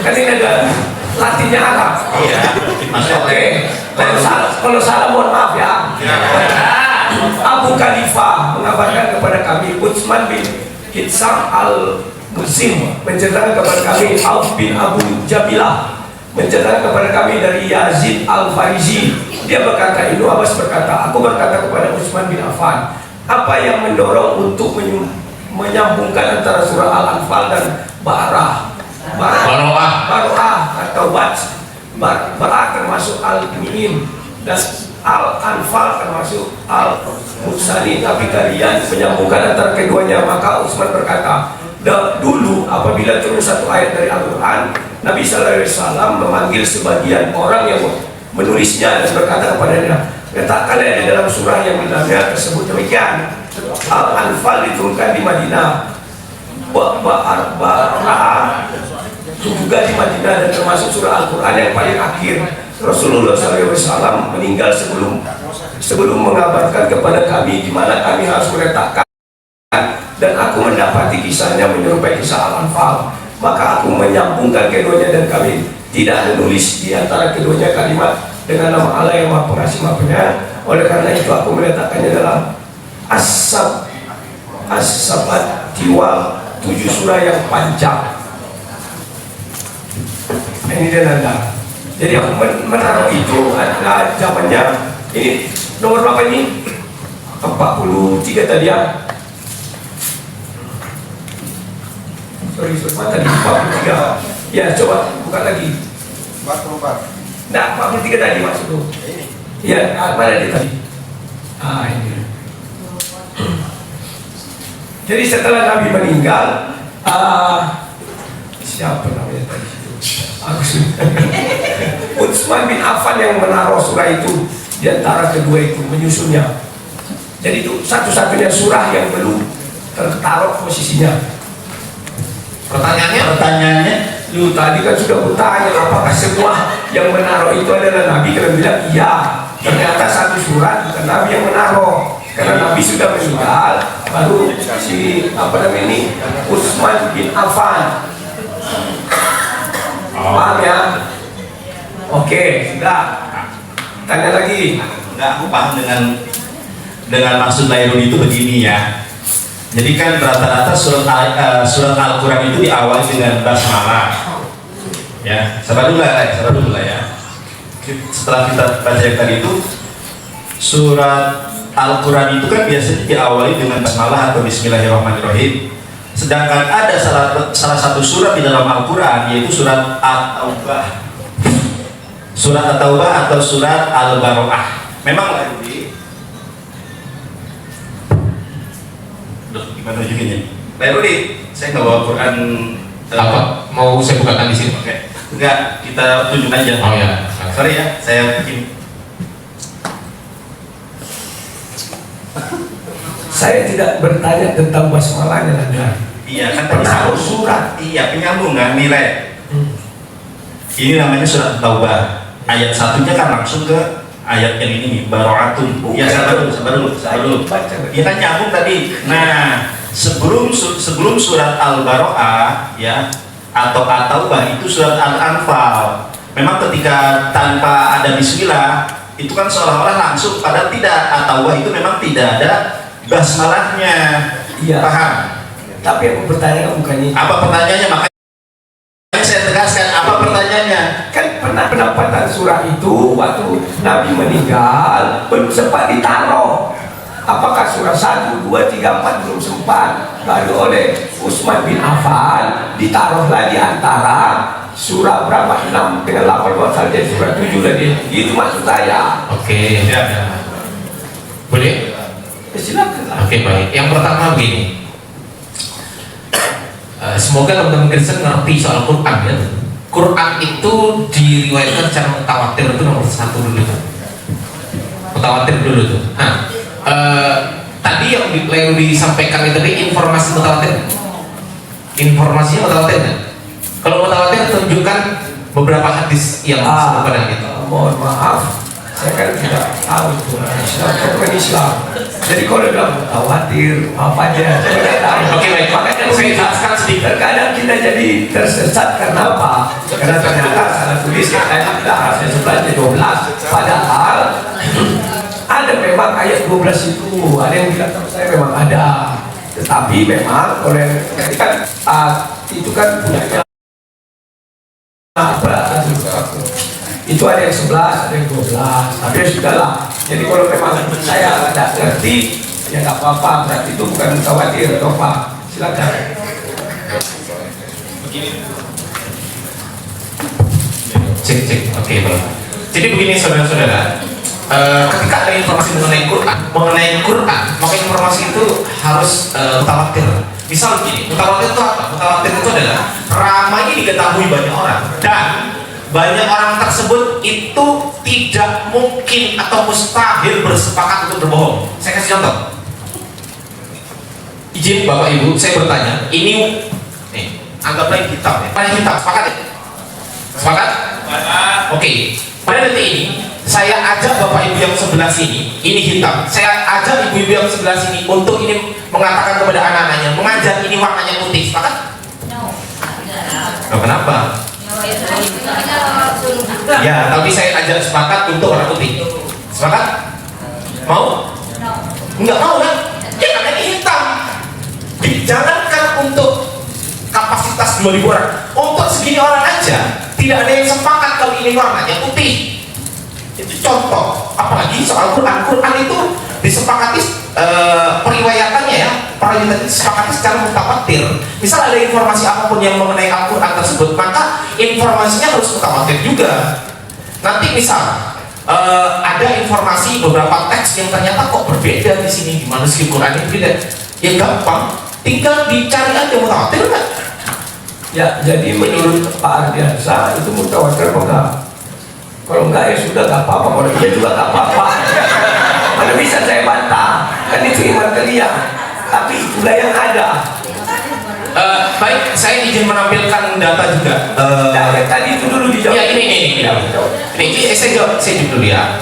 kan ini ada Latinnya Arab. Iya. Masuk. Oke. Kalau salah mohon maaf ya. Abu Khalifah mengabarkan kepada kami Utsman bin Hitsam al-Musim menceritakan kepada kami Auf bin Abu Jabilah menceritakan kepada kami dari Yazid al-Farizi. Dia berkata, Ibnu Abbas berkata, aku berkata kepada Utsman bin Affan, apa yang mendorong untuk menyambungkan antara surah Al-Anfal dan Baroah atau Baroah termasuk Al-Mu'min dan Al-Anfal termasuk Al-Mursalin, tapi kalian menyambungkan antara keduanya. Maka Utsman berkata, dulu apabila turun satu ayat dari Al-Quran, Nabi Sallallahu Alaihi Wasallam memanggil sebagian orang yang menulisnya dan berkata kepadanya, letakkanlah di dalam surah yang di dalamnya tersebut demikian. Al-Anfal diturunkan di Madinah, Baroah itu juga di Madinah, dan termasuk surah Al-Quran yang paling akhir. Rasulullah SAW meninggal sebelum mengabarkan kepada kami di mana kami harus meletakkan, dan aku mendapati kisahnya menyerupai kisah Al-Anfal, maka aku menyambungkan keduanya dan kami tidak menulis di antara keduanya kalimat dengan nama Allah yang Maha Pengasih Maha Penyayang. Oleh karena itu aku meletakkannya dalam As-Sabat Tiwal, 7 surah yang panjang. Ini dia nanda. Jadi aku menaruh itu adalah zamannya. Ini nomor berapa ini? 43 tadi ya. Sorry, tadi 43. Ya, coba buka lagi. 44. Nah, 43 tadi maksudku. Iya, mana dia tadi? Ini. Jadi setelah Nabi meninggal, siapa namanya tadi? Utsman bin Affan yang menaruh surah itu di antara kedua itu, menyusunnya. Jadi itu satu-satunya surah yang belum tertaruh posisinya. Pertanyaannya, Lu tadi kan sudah bertanya apakah semua yang menaruh itu adalah Nabi? Kalian bilang iya. Ternyata satu surat bukan Nabi yang menaruh, karena Nabi sudah meninggal. Baru si ini Utsman bin Affan. Paham ya? Oke, sudah. Tanya lagi. enggak, aku paham dengan maksud Lairun itu begini ya. Jadi kan rata-rata surat Al-Quran itu diawali dengan basmalah. Ya, sabar dulu lah ya. Setelah kita baca yang tadi itu, surat Al-Quran itu kan biasanya diawali dengan basmalah atau Bismillahirrahmanirrahim. Sedangkan ada salah satu surat di dalam Al-Quran, yaitu surat At-Taubah. Surat At-Taubah atau surat Al-Baroah. Memang gimana nunjukinnya? Rudi, saya nggak bawa Quran. Apa? Mau saya bukakan di sini? Oke. Enggak, kita tunjuk aja. Oh ya. Sorry ya, saya bikin. Saya tidak bertanya tentang basmalahnya Anda. Iya kan Penaruh surat. Iya, penyambungan nilai. Ini namanya surat Taubah. Ayat satunya kan langsung ke ayat yang ini, Baro'atun. Ya, sabar dulu. Ya kan nyambung tadi. Nah, sebelum surat Al-Baro'ah ya atau At-Taubah itu surat Al-Anfal. Memang ketika tanpa ada bismillah itu kan seolah-olah langsung, padahal tidak. At-Taubah itu memang tidak ada basmalahnya. Iya. Paham? Tapi aku bertanya bukan itu. Apa pertanyaannya? Makanya saya tegaskan, apa pertanyaannya? Kan pernah pendapatan surah itu waktu Nabi meninggal belum sempat ditaruh. Apakah surah 1, 2, 3, 4 belum sempat, baru oleh Utsman bin Affan ditaruhlah di antara surah berapa, 6 dengan 8 saja jadi surah 7 lagi. Itu maksud saya. Oke. Ya. Boleh? Silakan. Oke, baik. Yang pertama begini. Semoga teman-teman Kristen ngerti soal Quran ya. Quran itu diriwayatkan secara mutawatir itu nomor 1 dulu tuh. Mutawatir dulu tuh. Nah, tadi yang disampaikan itu tadi informasi mutawatir. Informasinya mutawatir kan? Kalau mutawatir tunjukkan beberapa hadis yang disebutkan dengan itu. Mohon maaf, saya kan tidak tahu itu Islam. Jadi kalau bilang khawatir apa aja, saya tidak tahu. Oke, baik. Makanya Saya jelaskan sedikit. Terkadang kita jadi tersesat karena apa? Karena ternyata salah tulis kita harusnya 11 12. Padahal ada memang ayat 12 itu, ada yang bilang sama saya memang ada. Tetapi memang oleh kan itu kan punyanya apa itu ada yang 11, ada yang 12, tapi ya sudahlah. Jadi kalau memang saya tidak ngerti ya nggak apa-apa, berarti itu bukan khawatir atau apa. Silakan. Cek, oke, baik. Jadi begini saudara-saudara, ketika ada informasi mengenai Quran, maka informasi itu harus mutawatir. Misal begini, mutawatir itu apa? Mutawatir itu adalah ramai diketahui banyak orang dan banyak orang tersebut itu tidak mungkin atau mustahil bersepakat untuk berbohong. Saya kasih contoh. Izin Bapak Ibu, saya bertanya, ini nih, anggaplah ini hitam ya. Mana hitam? Sepakat ya? Sepakat? Oke. Pada detik ini, saya ajak Bapak Ibu yang sebelah sini, ini hitam. Saya ajak ibu-ibu yang sebelah sini untuk ini mengatakan kepada anak-anaknya, mengajar ini warnanya putih. Sepakat? No, kenapa? Ya, tapi saya ajak sepakat untuk warna putih. Sepakat? Mau? Enggak mau kan? Ya karena ini hitam. Dijalankan untuk kapasitas 2000 orang. Untuk segini orang aja, tidak ada yang sepakat kalau ini warnanya putih. Itu contoh. Apalagi soal Quran. Quran itu disepakati periwayatannya ya, disepakati secara mutawatir. Misal ada informasi apapun yang mengenai Al-Quran tersebut, maka informasinya harus mutawatir juga. Nanti misal ada informasi beberapa teks yang ternyata kok berbeda di sini, di manuskrip Quran itu beda. Ya gampang, tinggal dicari aja mutawatir kan? Ya, jadi menurut Pak Ardiansa itu mutawatir apa enggak? Kalau enggak ya sudah nggak apa-apa, kalau iya juga nggak apa-apa. Mana bisa saya bantah? Kan itu iman kalian. Tapi itulah yang ada. Baik, saya izin menampilkan data juga. Yang tadi itu dulu dijawab. Ya ini. Saya jawab dulu ya.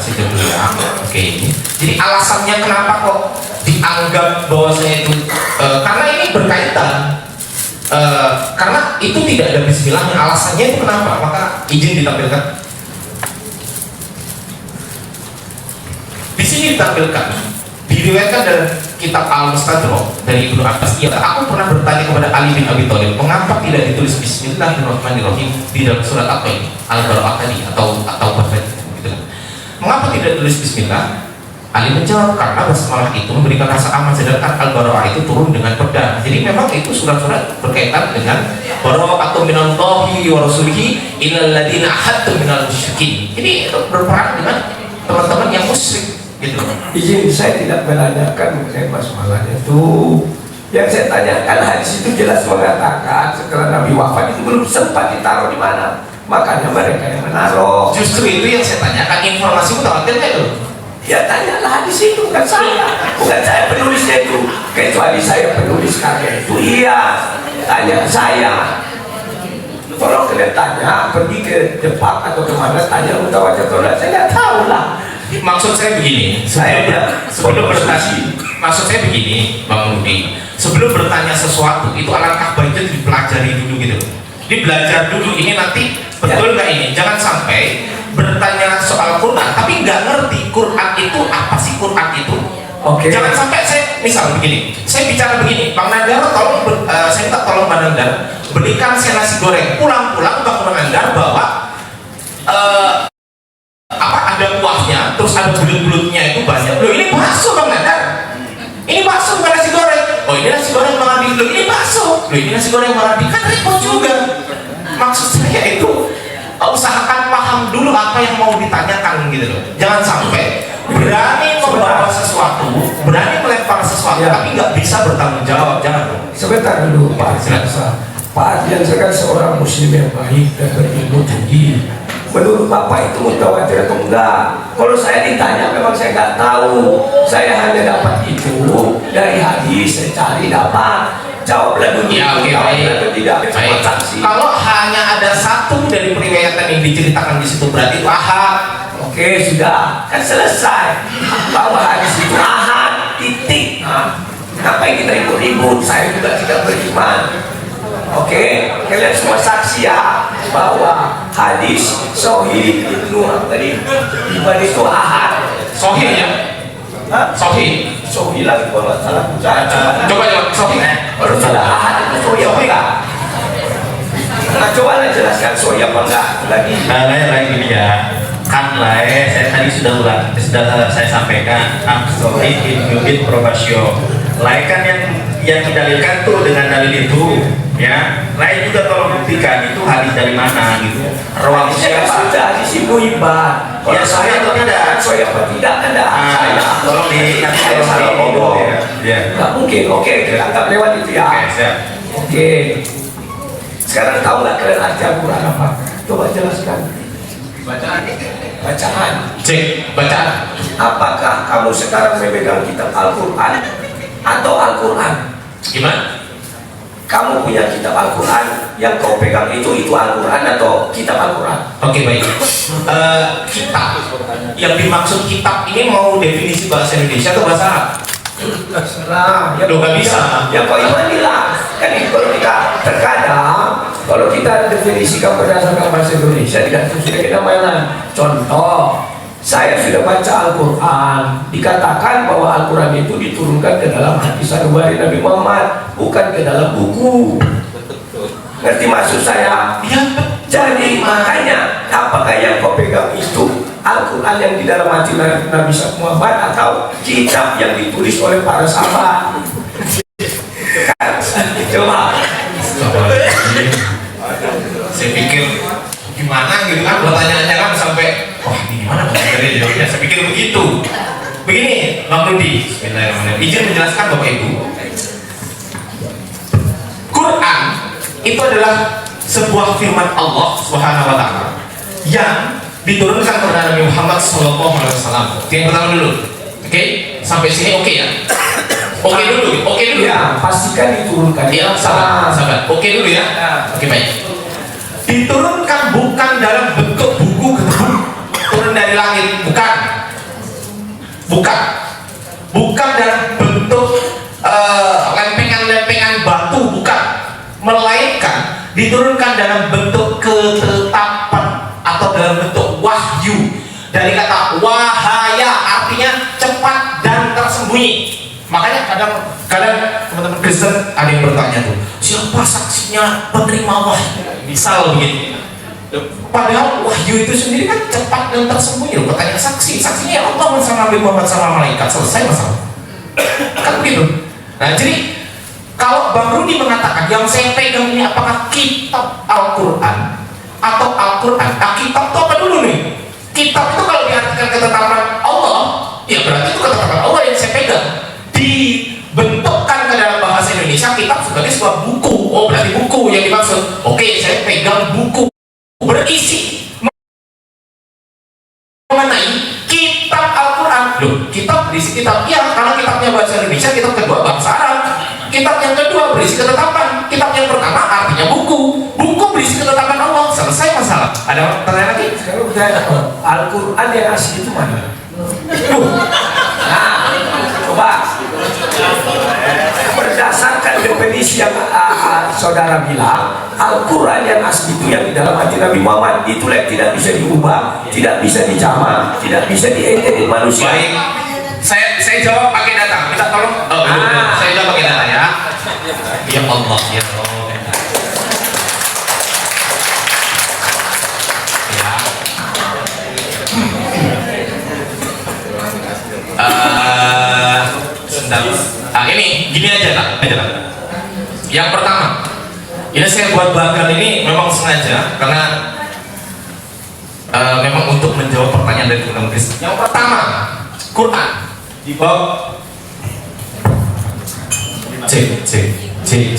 Oke. Jadi alasannya kenapa kok dianggap bahwa saya itu karena ini berkaitan. Karena itu tidak ada bismillahnya. Alasannya itu kenapa? Maka izin ditampilkan. Di sini ditampilkan, diriwayatkan dalam kitab Al-Mustadrak dari Ibnu Abbas. Ya, aku pernah bertanya kepada Ali bin Abi Thalib, mengapa tidak ditulis Bismillahirrahmanirrahim di dalam surat apa ini? Al-Bara'ah tadi atau gitu. Mengapa tidak tulis Bismillah? Ali menjawab, karena basmalah itu memberikan rasa aman, sedangkan Al-Bara'ah itu turun dengan pedang. Jadi memang itu surat-surat berkaitan dengan bara'atun minallahi wa rasulihi ilal ladina ahadtu minal musyrikin. Ini berperang dengan teman-teman yang musyrik. Gitu. Izin, saya tidak menanyakan mengenai basmalahnya itu. Yang saya tanyakan hadis itu jelas mengatakan setelah Nabi wafat itu belum sempat ditaruh di mana. Makanya mereka yang menaruh. Justru itu yang saya tanyakan, informasi mutawatir itu. Ya tanyalah hadis itu, bukan saya penulisnya itu. Kecuali saya penulis karya itu, iya. Tanya saya. Tolong kalian tanya, pergi ke Jepang atau kemana, tanya mutawatir atau tidak, saya nggak tahu lah. Maksud saya begini, sebelum bertanya, maksud saya begini, Bang Rudi, sebelum bertanya sesuatu itu alangkah baiknya dipelajari dulu gitu. Dibelajar dulu ini nanti betul nggak ini? Jangan sampai bertanya soal Quran tapi nggak ngerti Quran itu apa sih Quran itu. Oke. Jangan sampai saya misal begini, saya bicara begini, Bang Nandar tolong saya minta tolong Bang Nandar belikan saya nasi goreng, pulang-pulang Bang Nandar bawa ada kuahnya, terus ada bulut-bulutnya itu banyak. Loh ini bakso Bang Nandar. Ini bakso bukan nasi goreng. Oh ini nasi goreng Bang Adi. Loh ini bakso. Loh ini nasi goreng Bang Adi. Kan repot juga. Maksud saya itu usahakan paham dulu apa yang mau ditanyakan gitu loh. Jangan sampai berani membawa sesuatu, berani melempar sesuatu, tapi nggak bisa bertanggung jawab. Jangan. Sebentar dulu Pak Ardiansa. Pak Ardiansa kan seorang muslim yang baik dan berilmu tinggi. Menurut Bapak itu mutawatir atau enggak? Kalau saya ditanya memang saya nggak tahu. Saya hanya dapat itu dari hadis, saya cari dapat. Jawablah dulu. Ya oke, baik. Tidak saksi. Kalau hanya ada satu dari periwayatan yang diceritakan di situ berarti itu ahad. Oke, sudah kan selesai. Bahwa hadis itu ahad, titik. Ngapain kita ribut-ribut? Saya juga tidak beriman. Oke, kalian semua saksi ya bahwa hadis Sahih Ibnu tadi itu ahad. Sahih ya? Sohi. Sohi lagi kalau nggak salah. Coba Sohi. Kalau salah ahad itu Sohi apa enggak? Nah, coba lah jelaskan Sohi apa enggak lagi. Lain ini ya. Kan saya tadi sudah saya sampaikan absolut in probasio. Lain kan yang didalilkan tuh dengan dalil itu, ya. Lain juga tolong buktikan itu hadis dari mana gitu. Ruang Saya sudah di sini Iban. Kalau Ya, saya atau tidak? Sohi apa tidak ada. Saya tolong nanti saya salah tolong ngomong. ya. Nggak mungkin. Oke, kita anggap lewat itu ya. Oke, siap. Oke. Sekarang tahu nggak kalian arti Al-Quran apa? Coba jelaskan. Bacaan. Cek bacaan. Apakah kamu sekarang memegang kitab Al-Quran atau Al-Quran? Gimana? Kamu punya kitab Al-Quran, yang kau pegang itu Al-Quran atau kitab Al-Quran? Oke, baik. Kitab. Yang dimaksud kitab ini mau definisi bahasa Indonesia atau bahasa Arab? Terserah. Loh, nggak bisa. Ya kau imanilah. Kan itu kalau kita terkadang, kalau kita definisikan berdasarkan bahasa Indonesia tidak sesuai kita mainan. Contoh, saya sudah baca Al-Quran, dikatakan bahwa Al-Quran itu diturunkan ke dalam hati sanubari Nabi Muhammad, bukan ke dalam buku. Ngerti maksud saya? Ya, Jadi makanya apakah yang kau pegang itu Al-Quran yang di dalam hati Nabi Muhammad atau kitab yang ditulis oleh para sahabat? Coba. saya pikir gimana gitu kan pertanyaannya kan sampai wah ini gimana dari jawabnya. Saya pikir begitu. Begini, Bang Rudi, Bismillahirrahmanirrahim. Izin menjelaskan Bapak Ibu. Quran itu adalah sebuah firman Allah Subhanahu wa taala yang diturunkan kepada Nabi Muhammad SAW. Yang pertama dulu. Oke? Sampai sini oke ya? Oke dulu Ya, pastikan diturunkan. ya, sabar. Oke dulu ya. Oke, baik. Diturunkan bukan dalam bentuk buku ketemu turun dari langit, bukan dalam bentuk lempengan-lempengan batu, bukan, melainkan diturunkan dalam bentuk ketetapan atau dalam bentuk wahyu. Dari kata wahaya artinya cepat dan tersembunyi. Makanya kadang teman-teman Kristen ada yang bertanya tuh, siapa saksinya penerima wahyu? Misal begitu. Padahal wahyu itu sendiri kan cepat dan tersembunyi. Pertanyaan saksinya ya Allah sama Nabi Muhammad sama malaikat, selesai masalah. Kan begitu. Nah, jadi kalau Bang Rudi mengatakan yang saya pegang ini apakah kitab Al-Quran atau Al-Quran? Nah, kitab itu apa dulu nih? Kitab itu kalau diartikan ketetapan Allah, ya berarti itu ketetapan Allah yang saya pegang. Dibentukkan ke dalam bahasa Indonesia kitab sebagai sebuah buku. Oh, berarti buku yang dimaksud. Oke, saya pegang buku berisi mengenai kitab Al-Quran. Loh, kitab berisi kitab, ya, karena kitabnya bahasa Indonesia, kitab kedua bahasa Arab. Kitab yang kedua berisi ketetapan. Kitab yang pertama artinya buku. Buku berisi ketetapan Allah. Selesai masalah. Ada pertanyaan lagi? Sekarang udah Al-Quran yang asli itu mana? Nah, coba berdasarkan definisi yang saudara bilang, Al-Quran yang asli itu yang di dalam hati Nabi Muhammad itu tidak bisa diubah, tidak bisa dijamak, tidak bisa diedit manusia. Baik, saya jawab pakai data. Minta tolong. Saya jawab pakai data ya. Ya Allah, ya Allah. Ini gini aja tak? Yang pertama, ini saya buat bahan ini memang sengaja karena memang untuk menjawab pertanyaan dari teman-teman Kristen. Yang pertama, Quran di bab C 1 2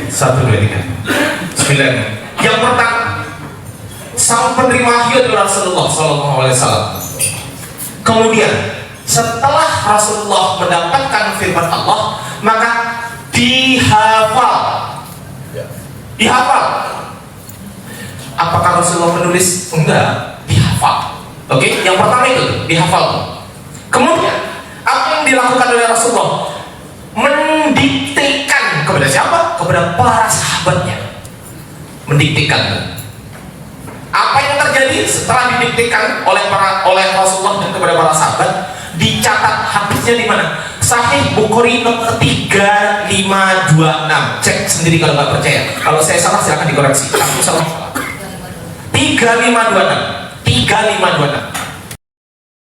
3 9. Yang pertama, sang penerima wahyu adalah Rasulullah SAW. Kemudian setelah Rasulullah mendapatkan firman Allah, maka dihafal. Apakah Rasulullah menulis? Enggak, dihafal. Oke, yang pertama itu dihafal. Kemudian apa yang dilakukan oleh Rasulullah? Mendiktekan kepada siapa? Kepada para sahabatnya. Mendiktekan. Apa yang terjadi Jadi setelah didiktekan oleh Rasulullah dan kepada para sahabat, dicatat hadisnya di mana? Sahih Bukhari nomor 3526. Cek sendiri kalau nggak percaya. Kalau saya salah silahkan dikoreksi. Aku salah. 3526.